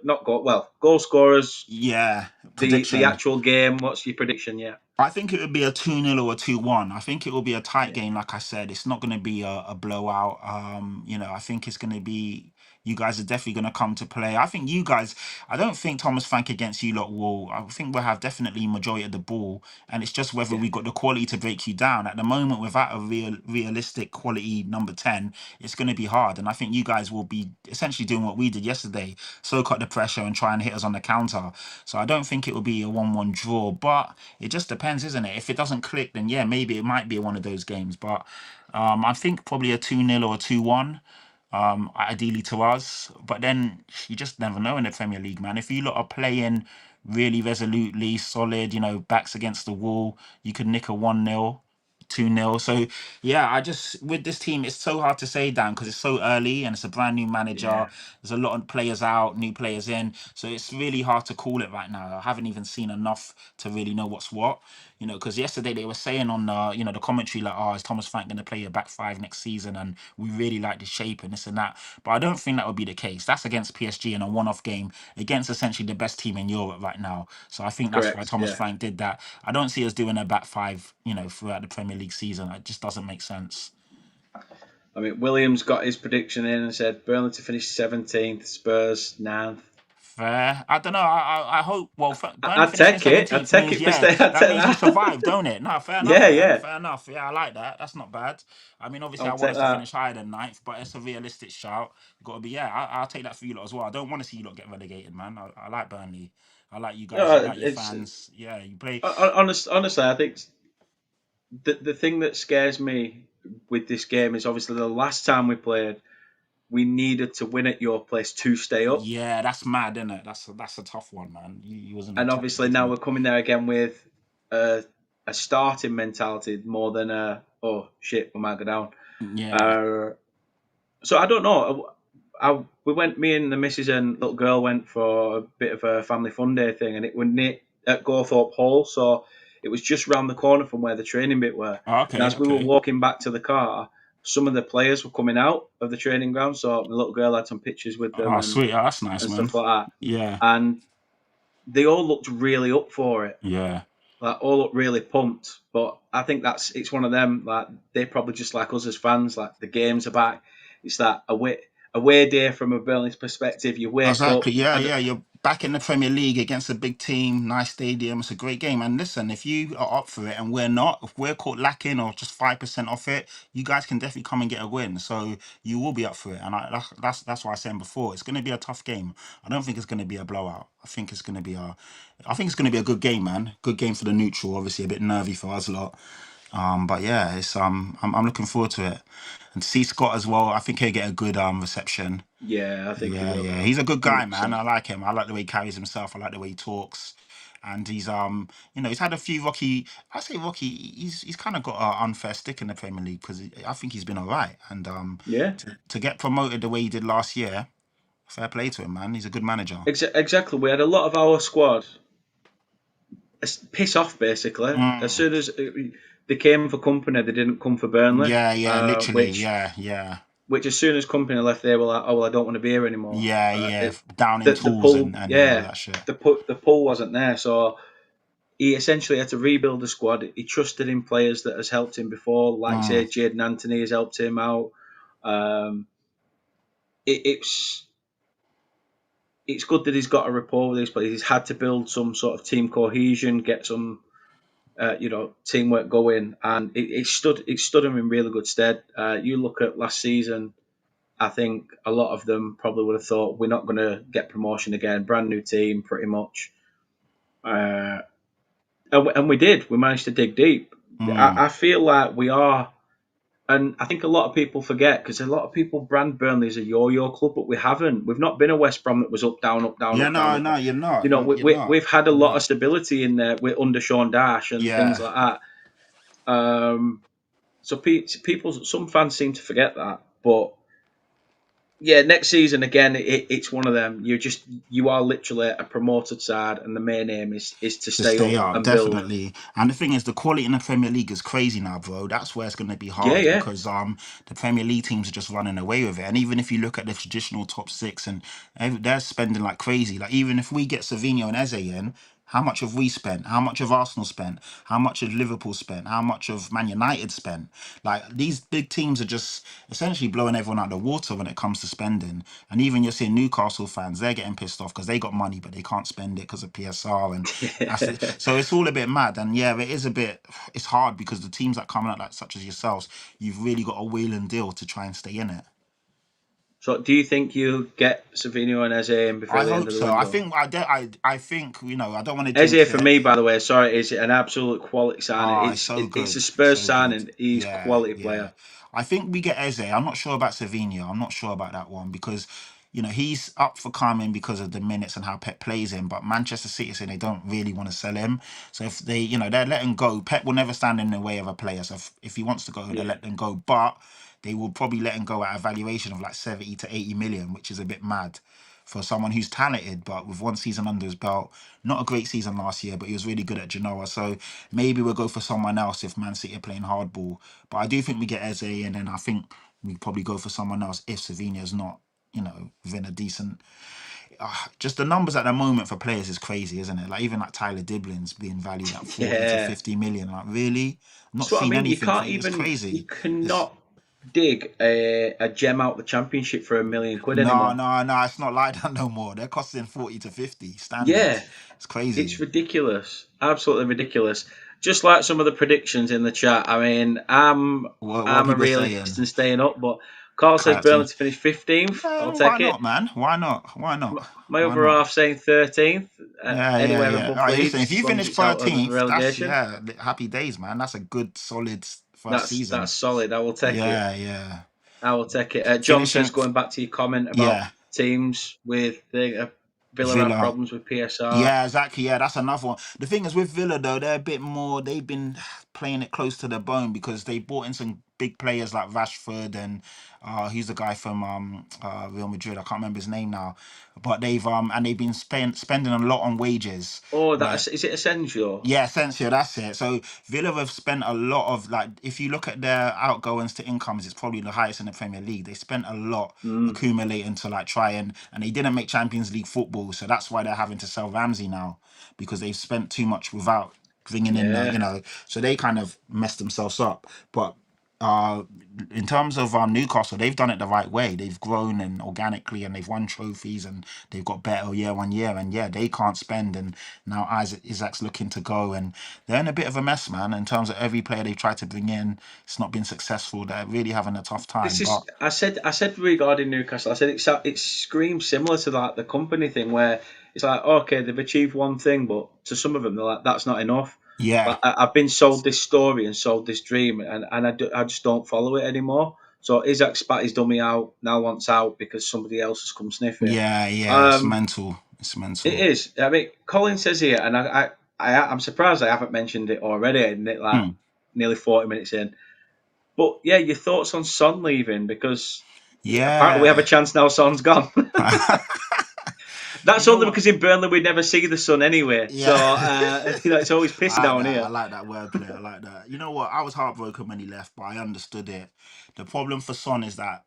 Yeah, The prediction. actual game. What's your prediction? Yeah. I think it would be a 2-0 or a 2-1. I think it will be a tight Yeah. game, like I said. It's not going to be a blowout. I think it's going to be. You guys are definitely going to come to play. I think you guys. I don't think Thomas Frank against you lot will. I think we'll have definitely majority of the ball, and it's just whether Yeah. we got the quality to break you down. At the moment, without a realistic quality number 10, it's going to be hard. And I think you guys will be essentially doing what we did yesterday, soak up the pressure and try and hit us on the counter. So I don't think it will be a 1-1 draw, but it just depends, isn't it? If it doesn't click, then yeah, maybe it might be one of those games. But I think probably a 2-0 or a 2-1, ideally to us. But then you just never know in the Premier League, man. If you lot are playing really resolutely, solid, backs against the wall, you could nick a 1-0. 2-0. So yeah, I just with this team, it's so hard to say, Dan, because it's so early and it's a brand new manager. Yeah. There's a lot of players out, new players in, so it's really hard to call it right now. I haven't even seen enough to really know what's what. Because yesterday they were saying on the commentary like, oh, is Thomas Frank going to play a back five next season? And we really like the shape and this and that. But I don't think that would be the case. That's against PSG in a one-off game against essentially the best team in Europe right now. So I think that's why Correct. Thomas Yeah. Frank did that. I don't see us doing a back five, throughout the Premier League season. It just doesn't make sense. I mean, Williams got his prediction in and said Burnley to finish 17th, Spurs 9th. Fair. I don't know. I hope. Well, Burnley I'd finishing take it. I'd 17th take means it for stay. I'd that take means you that. survive, don't it? No, fair enough, Yeah, man. yeah. Fair enough. Yeah, I like that. That's not bad. I mean, obviously, I'll I want take us to that. finish higher than ninth, but it's a realistic shout. Got to be. Yeah, I'll take that for you lot as well. I don't want to see you lot get relegated, man. I like Burnley. I like you guys. I No, like your it's fans. Yeah, you play. honestly, I think the thing that scares me with this game is obviously the last time we played, we needed to win at your place to stay up, Yeah, that's mad, isn't it? That's a tough one, man. You was in a and tough obviously now we're predicament. coming there again with a, a starting mentality more than a oh shit we might go down. Yeah. Uh, so I don't know. We went, me and the missus and little girl went for a bit of a family fun day thing, and it was at Gawthorpe Hall, so it was just round the corner from where the training bit were. Oh, And okay. as we were Okay. walking back to the car, some of the players were coming out of the training ground, so the little girl had some pictures with them Oh, sweet. Oh, that's nice, and man. stuff like that. Yeah. And they all looked really up for it, Yeah. like all looked really pumped. But I think it's one of them. Like they probably just like us as fans. Like the games are back. It's that away day from a Burnley perspective. You wake up. Exactly. Yeah, yeah. You're back in the Premier League against a big team, nice stadium. It's a great game. And listen, if you are up for it and we're not, if we're caught lacking or just 5% off it, you guys can definitely come and get a win. So you will be up for it. And that's why I said before, it's going to be a tough game. I don't think it's going to be a blowout. I think it's going to be a good game, man. Good game for the neutral. Obviously, a bit nervy for us lot. But yeah, it's I'm looking forward to it. And to see Scott as well, I think he'll get a good reception. Yeah, I think he Yeah, will. yeah. He's a good guy, Hundred man. I percent. like him. I like the way he carries himself. I like the way he talks. And he's had a few rocky. I say rocky. He's kind of got an unfair stick in the Premier League because I think he's been all right. And Yeah, to get promoted the way he did last year, fair play to him, man. He's a good manager. exactly. We had a lot of our squad piss off basically. As Mm. soon as they came for company, they didn't come for Burnley. Yeah, yeah, literally. Which Yeah, yeah, as soon as company left, they were like, "Oh well, I don't want to be here anymore." yeah, yeah. Down in The tools pull, and all of yeah, that shit. the pull wasn't there. So he essentially had to rebuild the squad. He trusted in players that has helped him before, like say Mm. Jaden Anthony has helped him out. Um, it's good that he's got a rapport with these players. He's had to build some sort of team cohesion, get some teamwork going, and it stood him in really good stead. You look at last season. I think a lot of them probably would have thought we're not going to get promotion again. Brand new team, pretty much. Uh, and we did. We managed to dig deep. Mm. I feel like we are, and I think a lot of people forget because a lot of people brand Burnley as a yo-yo club, but we haven't. We've not been a West Brom that was up, down, up, down, Yeah, up, down, no, up. no, you're You not. know, You're not. we've had a You're lot of not. stability in there with under Sean Dash and things Yeah. like that. So people, some fans seem to forget that, but yeah, next season again, it's one of them. You are literally a promoted side, and the main aim is to To stay stay up up, and build. definitely. And the thing is, the quality in the Premier League is crazy now, bro. That's where it's going to be Yeah, hard yeah, because the Premier League teams are just running away with it. And even if you look at the traditional top six, and they're spending like crazy. Like even if we get Savinho and Eze in, how much have we spent? How much have Arsenal spent? How much have Liverpool spent? How much have Man United spent? Like these big teams are just essentially blowing everyone out of the water when it comes to spending. And even you're seeing Newcastle fans, they're getting pissed off because they got money but they can't spend it because of PSR, and that's it. yeah. So it's all a bit mad. And yeah, it is a bit. It's hard because the teams that come out like such as yourselves, you've really got a wheel and deal to try and stay in it. So, do you think you get Savinho and Eze in before I the end hope of the so. I window? think I think I don't want to Eze, jinx for it. me, by the way, sorry, is an absolute quality signing. Ah, it's so It's a good, Spurs so good. signing. He's Yeah, quality yeah. player. I think we get Eze. I'm not sure about Savinho. I'm not sure about that one because, he's up for coming because of the minutes and how Pep plays him. But Manchester City saying they don't really want to sell him. So if they, they're letting go, Pep will never stand in the way of a player. So if he wants to go, they'll Yeah. let them go. But they will probably let him go at a valuation of like 70 to 80 million, which is a bit mad for someone who's talented, but with one season under his belt. Not a great season last year, but he was really good at Genoa. So maybe we'll go for someone else if Man City are playing hardball. But I do think we get Eze, and then I think we probably go for someone else if Savinho's not, within a decent. Just the numbers at the moment for players is crazy, isn't it? Like even like Tyler Diblin's being valued at 40 to Yeah. 50 million. Like really, I'm not That's what I seeing mean. You anything for can't you. It's even, you crazy. It's cannot dig a gem out the championship for £1 million no, anymore. no, no. It's not like that no more. They're costing 40 to 50 standard. Yeah, It's it's crazy. ridiculous. Absolutely ridiculous. Just like some of the predictions in the chat. I mean, What are I'm a people realist saying? and staying up, but Carl says Classic. Burnley to finish 15th. I'll Why take it. not, man? Why not? Why not? My Why other not? half saying 13th, Yeah, yeah, anywhere yeah. All above right, listen, if Leeds, you as long as finish it's out of 13th, that's, relegation. yeah, happy days, man. That's a good, solid first That's season. solid. I will take it. Yeah, yeah. I will take it. John says, Finishing, going back to your comment about yeah, teams with the Villa have Villa. problems with PSR. Yeah, exactly. Yeah, that's another one. The thing is with Villa though, they're a bit more. They've been playing it close to the bone because they brought in some big players like Rashford and he's the guy from Real Madrid. I can't remember his name now, but they've been spending a lot on wages. Oh, Where that is it essential? Yeah, Asensio, that's it. So Villa have spent a lot of like, if you look at their outgoings to incomes, it's probably the highest in the Premier League. They spent a lot Mm, accumulating to like try and they didn't make Champions League football, so that's why they're having to sell Ramsey now because they've spent too much without bringing in, yeah. so they kind of messed themselves up. But uh, in terms of Newcastle, they've done it the right way. They've grown and organically, and they've won trophies, and they've got better year on year. And yeah, they can't spend, and now Isaac's looking to go, and they're in a bit of a mess, man. In terms of every player they've tried to bring in, it's not been successful. They're really having a tough This time. is But I said regarding Newcastle. I said it screams similar to like the company thing where it's like okay they've achieved one thing, but to some of them they're like that's not enough. yeah, Like I've been sold this story and sold this dream, and I just don't follow it anymore. So Isaac spat his dummy out now wants out because somebody else has come sniff it. yeah, yeah. It's Um, mental. It's it mental. is. I mean, Colin says here, and I'm surprised I haven't mentioned it already. Like Hmm. nearly 40 minutes in. But yeah, your thoughts on Son leaving because apparently we have a Yeah. chance now. Son's gone. You That's know only what? because in Burnley we never see the sun anyway. So Yeah. it's always pissing I like down that. I here. like that wordplay. I like that. You know what? I was heartbroken when he left, but I understood it. The problem for Son is that,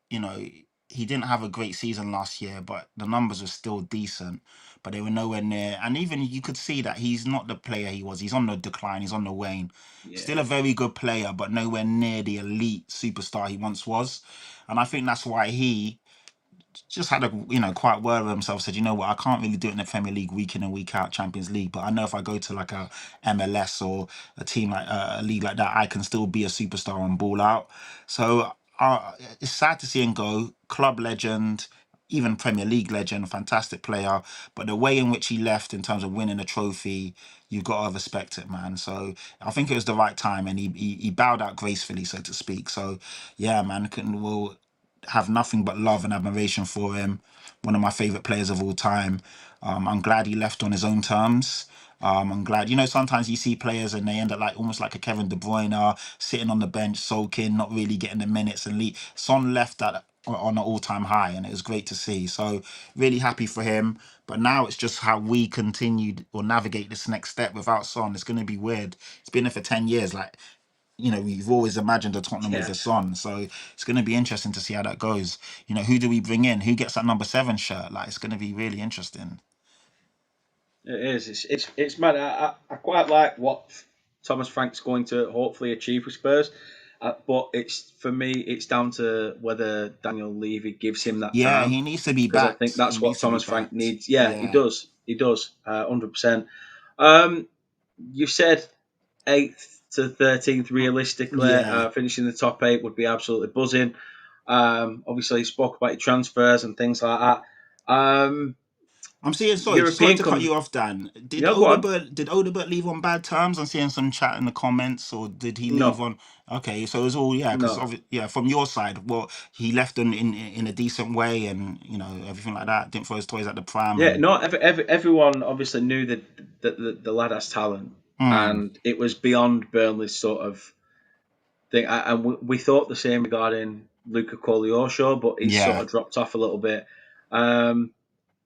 he didn't have a great season last year, but the numbers were still decent, but they were nowhere near. And even you could see that he's not the player he was. He's on the decline, he's on the wane. Still a Yeah, very good player, but nowhere near the elite superstar he once was. And I think that's why he just had a quite word of himself. Said, what, I can't really do it in the Premier League week in and week out, Champions League. But I know if I go to like a MLS or a team like a league like that, I can still be a superstar and ball out. So it's sad to see him go. Club legend, even Premier League legend, fantastic player. But the way in which he left in terms of winning a trophy, you've got to respect it, man. So I think it was the right time, and he bowed out gracefully, so to speak. So yeah, man, will have nothing but love and admiration for him. One of my favorite players of all time. I'm glad he left on his own terms. I'm glad, sometimes you see players and they end up like almost like a Kevin De Bruyne, sitting on the bench, sulking, not really getting the minutes and lead. Son left that on an all-time high, and it was great to see. So really happy for him. But now it's just how we continue or navigate this next step without Son. It's going to be weird. It's been there for 10 years. Like, we've always imagined a Tottenham with Yeah, a Son. So it's going to be interesting to see how that goes. Who do we bring in? Who gets that number 7 shirt? Like, it's going to be really interesting. it is. It's mad. I quite like what Thomas Frank's going to hopefully achieve with Spurs. But it's for me, it's down to whether Daniel Levy gives him that Yeah, time, he needs to be because I think backed. He that's what needs to be Thomas Frank backed. needs. Yeah, he Yeah. does. He does. 100%. Um, you said 8th to 13th realistically. Yeah. Finishing the top 8 would be absolutely buzzing. Obviously, you spoke about your transfers and things like that. I'm seeing, sorry European to cut com- you off, Dan. Did Yeah, go on. Odebert leave on bad terms? I'm seeing some chat in the comments, or did he leave No, on? Okay, so it was all, yeah, because no. yeah, from your side, well, he left in a decent way, and everything like that. Didn't throw his toys at the pram, Yeah, and no. Everyone obviously knew that the lad has talent, mm, and it was beyond Burnley's sort of thing. And we thought the same regarding Luca Koleosho, but he's sort yeah, of dropped off a little bit. Um,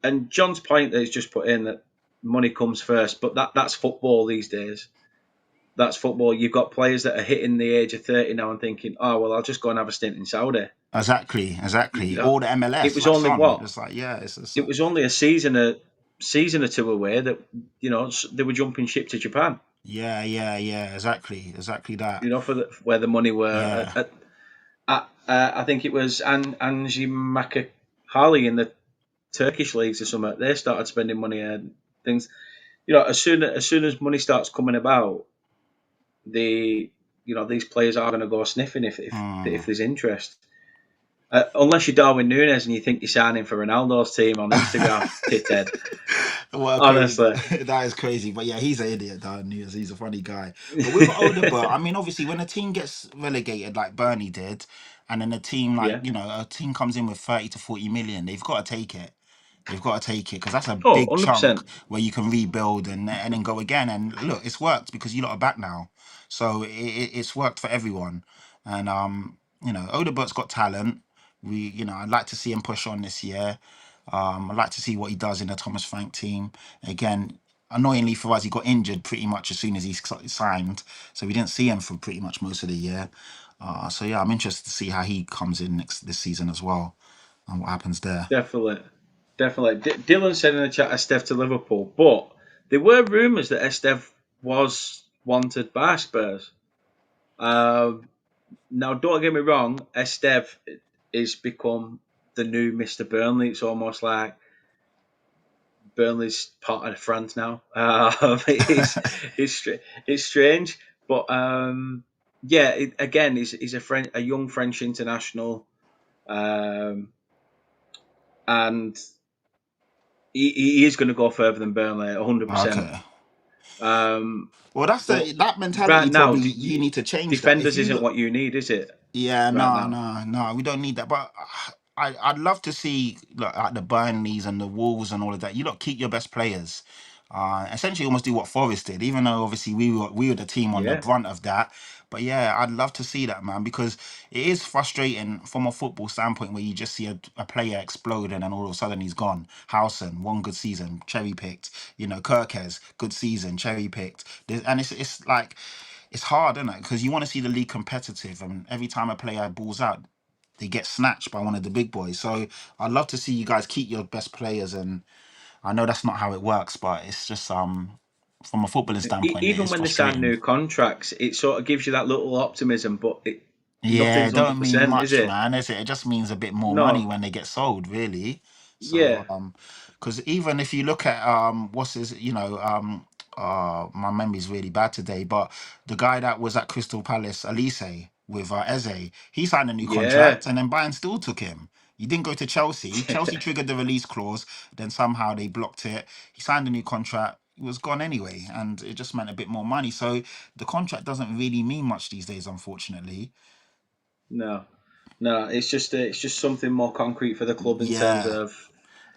and John's point that he's just put in, that money comes first, but that's football these days. That's football. You've got players that are hitting the age of 30 now and thinking, oh well, I'll just go and have a stint in Saudi. exactly. You know, All the it MLS was like only Son, what it's like, yeah, it's it was only a season or two away that they were jumping ship to Japan. yeah, exactly that. For where the money were. Yeah, I think it was Angie Makakali in the Turkish leagues or something. They started spending money and things. As soon as money starts coming about, these players are going to go sniffing if mm. there's interest. Unless you're Darwin Nunes and you think you're signing for Ronaldo's team on Instagram, tithead. Well, okay, Honestly, that is crazy. But yeah, he's an idiot, Dan News. He's a funny guy. But with Odegaard, I mean, obviously, when a team gets relegated like Burnley did, and then a team like, yeah. a team comes in with 30 to 40 million, they've got to take it. They've got to take it because that's a Oh, big chunk 100%. where you can rebuild and then go again. And look, it's worked because you lot are back now, so it's worked for everyone. And Odegaard's got talent. I'd like to see him push on this year. I'd like to see what he does in the Thomas Frank team. Again, annoyingly for us, he got injured pretty much as soon as he signed, so we didn't see him for pretty much most of the year. So yeah, I'm interested to see how he comes in this season as well, and what happens there. Definitely. Definitely. Dylan said in the chat Esteve to Liverpool, but there were rumours that Esteve was wanted by Spurs. Now, don't get me wrong, Esteve is become the new Mr. Burnley. It's almost like Burnley's part of France now. It's strange, but yeah, again, he's a young French international, um, and he is going to go further than Burnley, 100%. Okay. Um, Well, that's but that mentality right now, probably you need to change that. If defenders you isn't look, what you need, is it? yeah, Right no, now, no, no, we don't need that. But I'd love to see like the Burnleys and the Wolves and all of that. You lot keep your best players. Essentially, almost do what Forest did, even though obviously we were the team on the yeah, brunt of that. But yeah, I'd love to see that, man, because it is frustrating from a football standpoint where you just see a player explode and then all of a sudden he's gone. Howson, one good season, cherry picked. Kirkes, good season, cherry picked. And it's like it's hard, isn't it? Because you want to see the league competitive, and every time a player balls out, they get snatched by one of the big boys. So I'd love to see you guys keep your best players, and I know that's not how it works, but it's just from a footballing standpoint, it even is when they sign frustrating. new contracts, it sort of gives you that little optimism, but Yeah, nothing's it hundred don't mean percent, is much, it? man, is it? It just means a bit more money No, when they get sold, really. So, yeah, because even if you look at what's his, my memory's really bad today, but the guy that was at Crystal Palace, Elise, with Eze, he signed a new yeah, contract, and then Bayern still took him. He didn't go to Chelsea. Chelsea triggered the release clause, then somehow they blocked it. He signed a new contract. He was gone anyway, and it just meant a bit more money. So the contract doesn't really mean much these days, unfortunately. no, no. It's just something more concrete for the club in terms Yeah, of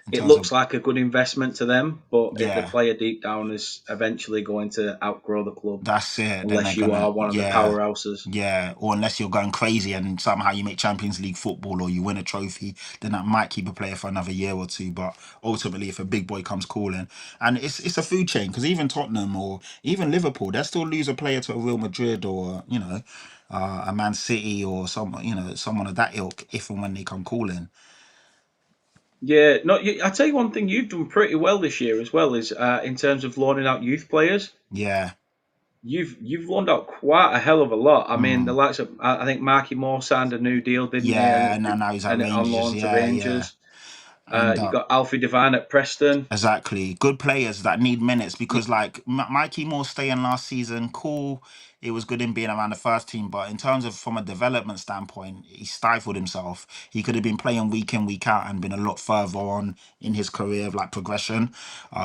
in it terms of looks like a good investment to them, but the yeah. player deep down is eventually going to outgrow the club That's it. Then they're unless you gonna, are one of the yeah, powerhouses. yeah. Or unless you're going crazy and somehow you make Champions League football or you win a trophy, then that might keep a player for another year or two. But ultimately, if a big boy comes calling, and it's a food chain because even Tottenham or even Liverpool, they still lose a player to a Real Madrid or a Man City or someone of that ilk if and when they come calling. Yeah, no, I tell you one thing you've done pretty well this year as well is in terms of loaning out youth players. Yeah. You've loaned out quite a hell of a lot. I mean, the Mm. likes of I think Marky Moore signed a new deal, didn't he? Yeah, and now he's at And on Rangers. loan to Yeah, yeah. Rangers. And You got Alfie Devine at Preston. exactly. Good players that need minutes Y- because, like, Mikey Moore staying last season, cool. It was good in being around the first team, but in terms of from a development standpoint, he stifled himself. He could have been playing week in, week out and been a lot further on in his career of like progression.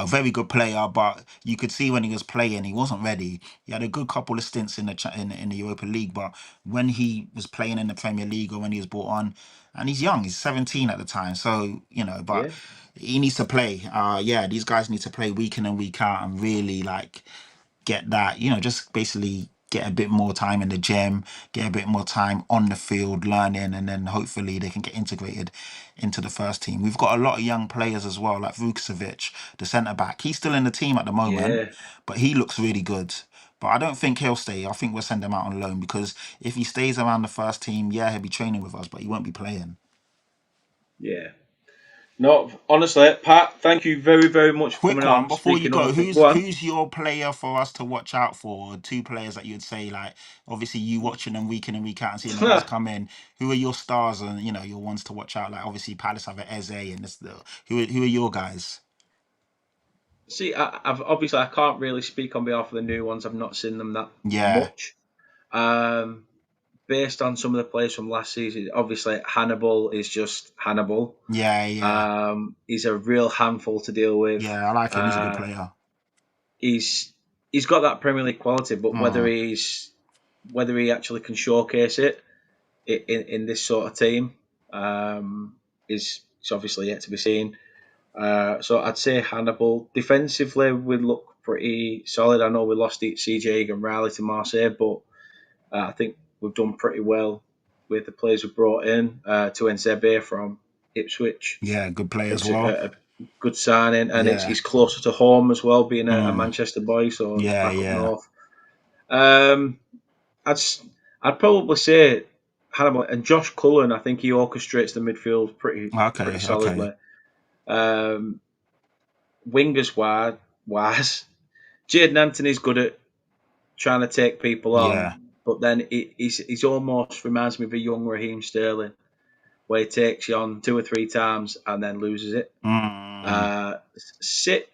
Very good player, but you could see when he was playing, he wasn't ready. He had a good couple of stints in in the Europa League, but when he was playing in the Premier League or when he was brought on, and he's young, he's 17 at the time, so but Yeah, he needs to play. Yeah, these guys need to play week in and week out and really like get that, just basically get a bit more time in the gym, get a bit more time on the field learning, and then hopefully they can get integrated into the first team. We've got a lot of young players as well, like Vukovic, the centre back. He's still in the team at the moment, yeah, but he looks really good. But I don't think he'll stay. I think we'll send him out on loan because if he stays around the first team, yeah, he'll be training with us, but he won't be playing. yeah. No, honestly, Pat, thank you very, very much for Quick coming one on, before you speaking go. open. Who's Go on. who's your player for us to watch out for? Or two players that you'd say like obviously you watching them week in and week out and seeing the guys come in. Who are your stars and your ones to watch out? Like obviously Palace have an Eze and this. Who are your guys? See, I've obviously I can't really speak on behalf of the new ones. I've not seen them that Yeah, much. Um, Based on some of the players from last season, obviously Hannibal is just Hannibal. yeah, yeah, He's a real handful to deal with. yeah. I like him. He's a good Uh, player. he's he's got that Premier League quality, but Mm, whether he actually can showcase it in this sort of team is obviously yet to be seen. So I'd say Hannibal. Defensively, we look pretty solid. I know we lost CJ and Riley to Marseille, but I think we've done pretty well with the players we brought in. To Nzebe from Ipswich. yeah, good player as Ipswich, well. a good signing, and Yeah. he's closer to home as well, being a Mm, Manchester boy, so yeah, back up yeah. north. Um, I'd I'd probably say Hannibal and Josh Cullen. I think he orchestrates the midfield pretty Okay, okay. solidly. Um, Wingers wise, Jaden Anthony's good at trying to take people Yeah. on, but then he's almost reminds me of a young Raheem Sterling, where he takes you on two or three times and then loses it. Mm. Uh, sit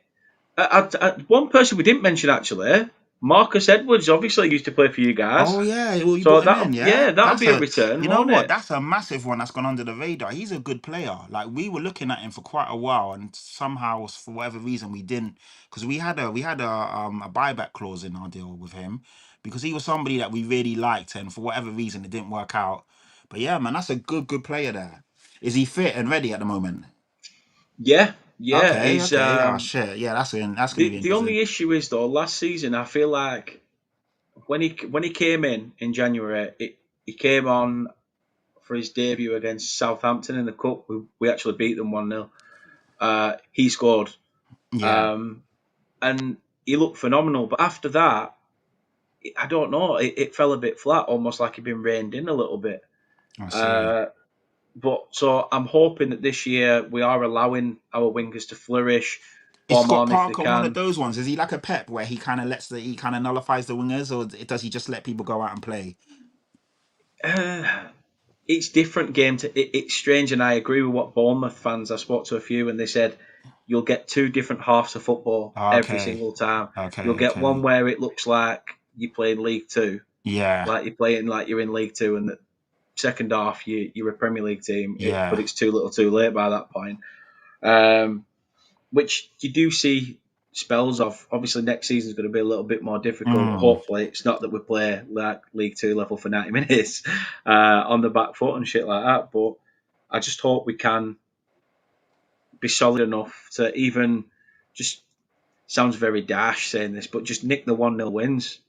one person we didn't mention actually, Marcus Edwards. Obviously used to play for you Oh guys, yeah, well you so brought him in, that yeah. yeah, that'll That's be a a, return, you know won't what? it? That's a massive one that's gone under the radar. He's a good player. Like we were looking at him for quite a while, and somehow for whatever reason we didn't, because we had a buyback clause in our deal with him, because he was somebody that we really liked, and for whatever reason it didn't work out. But yeah, man, that's a good player there. Is he fit and ready at the moment? Yeah, yeah. Okay, He's okay. Oh shit, yeah, that's gonna be the interesting. only issue is though last season I feel like when he came in January, he came on for his debut against Southampton in the cup. We actually beat them 1-0. He scored, Yeah, um, and he looked phenomenal. But after that, I don't know. It fell a bit flat, almost like he'd been reined in a little bit. I see. Uh, but so I'm hoping that this year we are allowing our wingers to flourish, Is bomb Scott on if they Parker one of can. those ones? Is he like a Pep where he kind of nullifies the wingers, or does he just let people go out and play? Uh, it's different game it's strange, and I agree with what Bournemouth fans I spoke to a few, and they said you'll get two different halves of football every Okay, single time. You'll okay, get one okay. where it looks like you play in League Two, Yeah, like you're playing like you're in League Two, and the second half you're a Premier League team. But yeah. it's too little, too late by that point. Um, which you do see spells of. Obviously, next season is going to be a little bit more difficult. Mm. Hopefully, it's not that we play like League Two level for 90 minutes on the back foot and shit like that. But I just hope we can be solid enough to even just sounds very dash saying this, but just nick the 1-0 wins.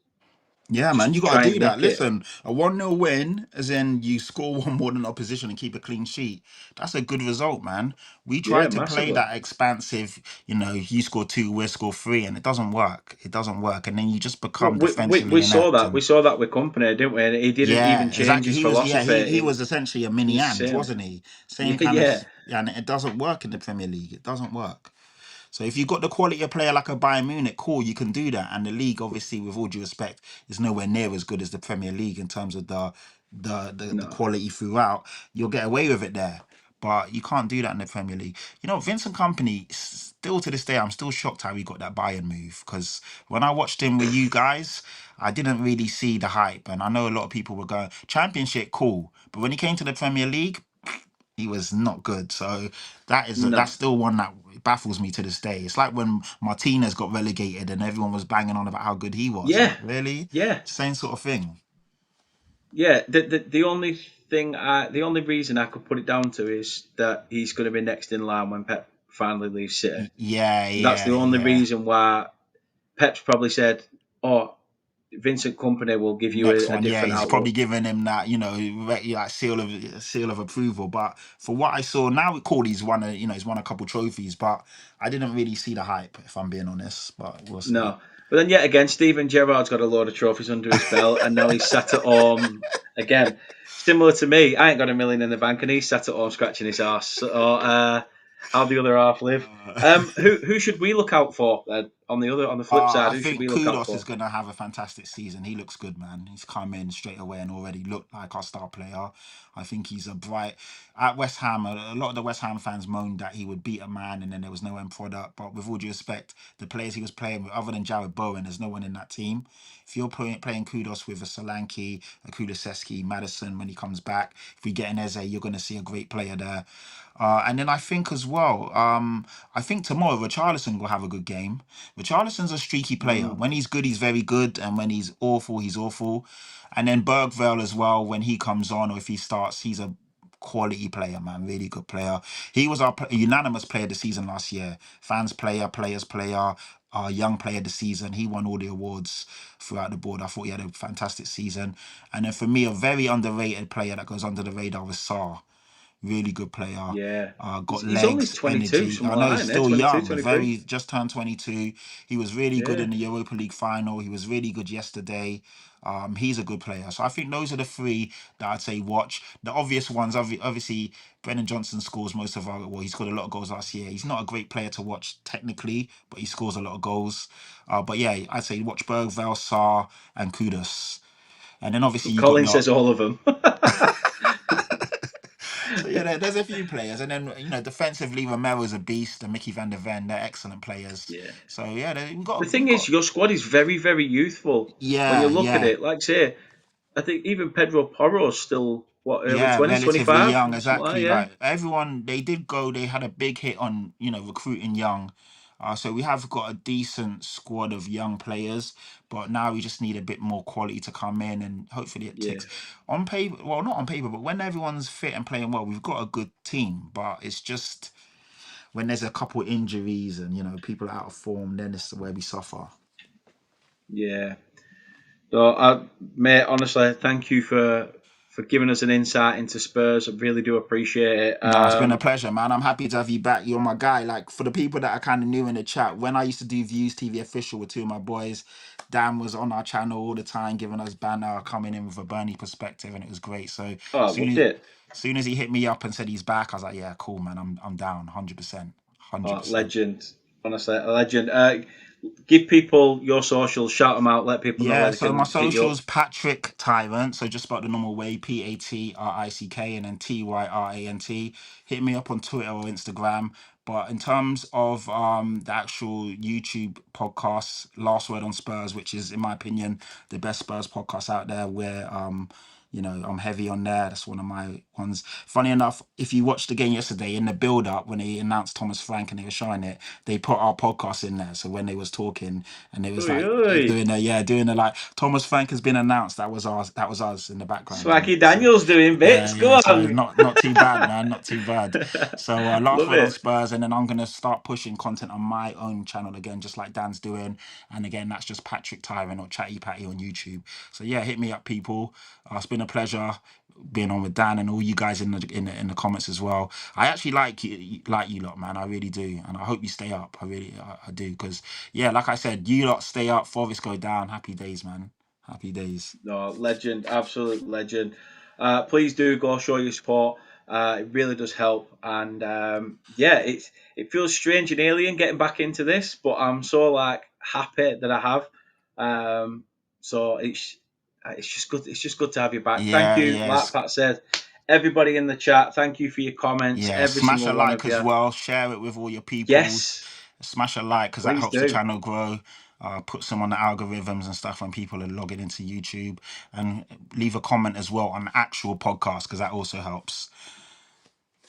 Yeah, man, you Just got try to and do that. nick it. Listen, a 1-0 win, as in you score one more than opposition and keep a clean sheet. That's a good result, man. We Yeah, tried to play massively. that expansive, you score two, we score three, and it doesn't work. It doesn't work. And then you just Well, become we defensively saw inept. that. We And saw that with Company, didn't we? And he didn't even yeah, change exactly. his He philosophy. was essentially a He mini was the Ange, same. wasn't he? Same Yeah, kind of, yeah. yeah, and it doesn't work in the Premier League. It doesn't work. So if you've got the quality of player like a Bayern Munich, cool, you can do that. And the league, obviously, with all due respect, is nowhere near as good as the Premier League in terms of the No, quality throughout. You'll get away with it there. But you can't do that in the Premier League. Vincent Company, still to this day, I'm still shocked how he got that Bayern move. Because when I watched him with you guys, I didn't really see the hype. And I know a lot of people were going, Championship, cool. But when he came to the Premier League, he was not good. So that's no. still one that baffles me to this day. It's like when Martinez got relegated and everyone was banging on about how good he was. Yeah, Like, really? yeah, Same sort of thing. yeah. The only reason I could put it down to is that he's going to be next in line when Pep finally leaves City. Yeah, That's the yeah, only yeah. reason why Pep's probably said, "Oh, Vincent Company will give you Next a one, yeah, different he's probably outlook." giving him that, like seal of approval. But for what I saw, now it called he's won a couple trophies, but I didn't really see the hype, if I'm being honest. But we'll see. No. But then yet again, Steven Gerrard's got a load of trophies under his belt, and now he's sat at home again. Similar to me, I ain't got a million in the bank, and he's sat at home scratching his ass. So, how the other half live? Who should we look out for then? On the flip side, I who should think we look out Kudos is for? going to have a fantastic season. He looks good, man. He's come in straight away and already looked like our star player. I think he's a bright. At West Ham, a lot of the West Ham fans moaned that he would beat a man and then there was no end product. But with all due respect, the players he was playing with, other than Jared Bowen, there's no one in that team. If you're playing Kudos with a Solanke, a Kulusevski, Madison when he comes back, if we get an Eze, you're going to see a great player there. And then I think as well, I think tomorrow Richarlison will have a good game. Richarlison's a streaky player. Mm, When he's good, he's very good, and when he's awful, he's awful. And then Bergville as well, when he comes on or if he starts, he's a quality player, man, really good player. He was our unanimous player of the season last year. Fans player, players player, our young player of the season. He won all the awards throughout the board. I thought he had a fantastic season. And then for me, a very underrated player that goes under the radar was Saar. Really good player. yeah. Got He's only legs, 22, energy. something I like know that, he's isn't it? still 22, young, 23. very just turned 22. He was really good Yeah. in the Europa League final. He was really good yesterday. He's a good player. So I think those are the three that I'd say watch. The obvious ones, obviously, Brennan Johnson scores most of our. Well, he scored a lot of goals last year. He's not a great player to watch technically, but he scores a lot of goals. But yeah, I'd say watch Bergvall, Sarr, and Kudus. And then obviously you got Colin the says all of them. So yeah, there's a few players, and then defensively, Romero's a beast, and Mickey Van der Ven, they're excellent players. Yeah. So yeah, The we've thing is, got your squad is very, very youthful. When you yeah, look at yeah, it, like say, I think even Pedro Porro's still what early yeah, twenties, relatively 25, young, something like that. exactly. Yeah, Like everyone, they had a big hit on recruiting young. So we have got a decent squad of young players, but now we just need a bit more quality to come in, and hopefully it yeah, ticks on paper. Well, not on paper, but when everyone's fit and playing well, we've got a good team. But it's just when there's a couple injuries and people are out of form, then it's where we suffer. yeah. So, mate, honestly, thank you for giving us an insight into Spurs. I really do appreciate it. No, it's been a pleasure, man. I'm happy to have you back. You're my guy. Like for the people that are kind of new in the chat, when I used to do Views TV official with two of my boys, Dan was on our channel all the time, giving us banner, coming in with a Burnley perspective, and it was great. So Oh, I soon loved as it. soon as he hit me up and said he's back, I was like, yeah, cool, man. I'm down, 100%, hundred Oh, percent. legend. Honestly, a legend. Give people your socials, shout them out, let people know Yeah, where they so my can hit you socials up. Patrick Tyrant, so just about the normal way, Patrick and then Tyrant. Hit me up on Twitter or Instagram. But in terms of the actual YouTube podcast, Last Word on Spurs, which is in my opinion the best Spurs podcast out there, where You know, I'm heavy on there. That's one of my ones. Funny enough, if you watched the game yesterday in the build up when they announced Thomas Frank and they were showing it, they put our podcast in there. So when they was talking and they was Oi, like oi. doing the like Thomas Frank has been announced. That was us in the background. Swacky So Daniels doing yeah, bits. Go yeah. So on. not too bad, man. Not too bad. So last Love word on it. Spurs, and then I'm gonna start pushing content on my own channel again, just like Dan's doing. And again, that's just Patrick Tyron or Chatty Patty on YouTube. So yeah, hit me up, people. It's been a pleasure being on with Dan and all you guys in the comments as well. I actually like you lot, man. I really do, and I hope you stay up. I do, because yeah, like I said, you lot stay up. Forest go down. Happy days, man. Happy days. No, legend, absolute legend. Please do go show your support. It really does help, and yeah, it feels strange and alien getting back into this, but I'm so like happy that I have. So it's just good. It's just good to have you back. Thank Yeah, you, like yes. Pat said. Everybody in the chat, thank you for your comments. Yeah, Every smash a single one like of as you. well. Share it with all your peoples. Yes, Smash a like because that please helps the do. channel grow. Put some on the algorithms and stuff when people are logging into YouTube, and leave a comment as well on the actual podcast because that also helps.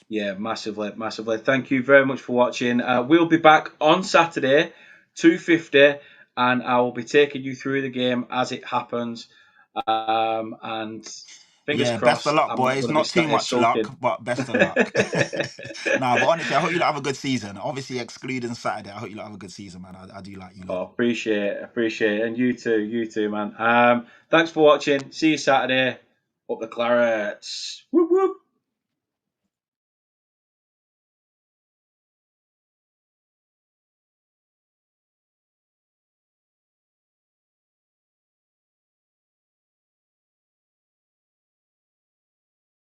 Yeah, massively, massively. Thank you very much for watching. We'll be back on Saturday, 2:50, and I will be taking you through the game as it happens. And fingers Yeah, best of crossed, luck, I'm not boys. going to be Not too sat here much luck, sulking. but best of luck. Nah, but honestly, I hope you lot have a good season. Obviously, excluding Saturday, I hope you lot have a good season, man. I do like you lot. Oh, appreciate it. And you too, man. Thanks for watching. See you Saturday. Up the Clarets. Whoop, whoop.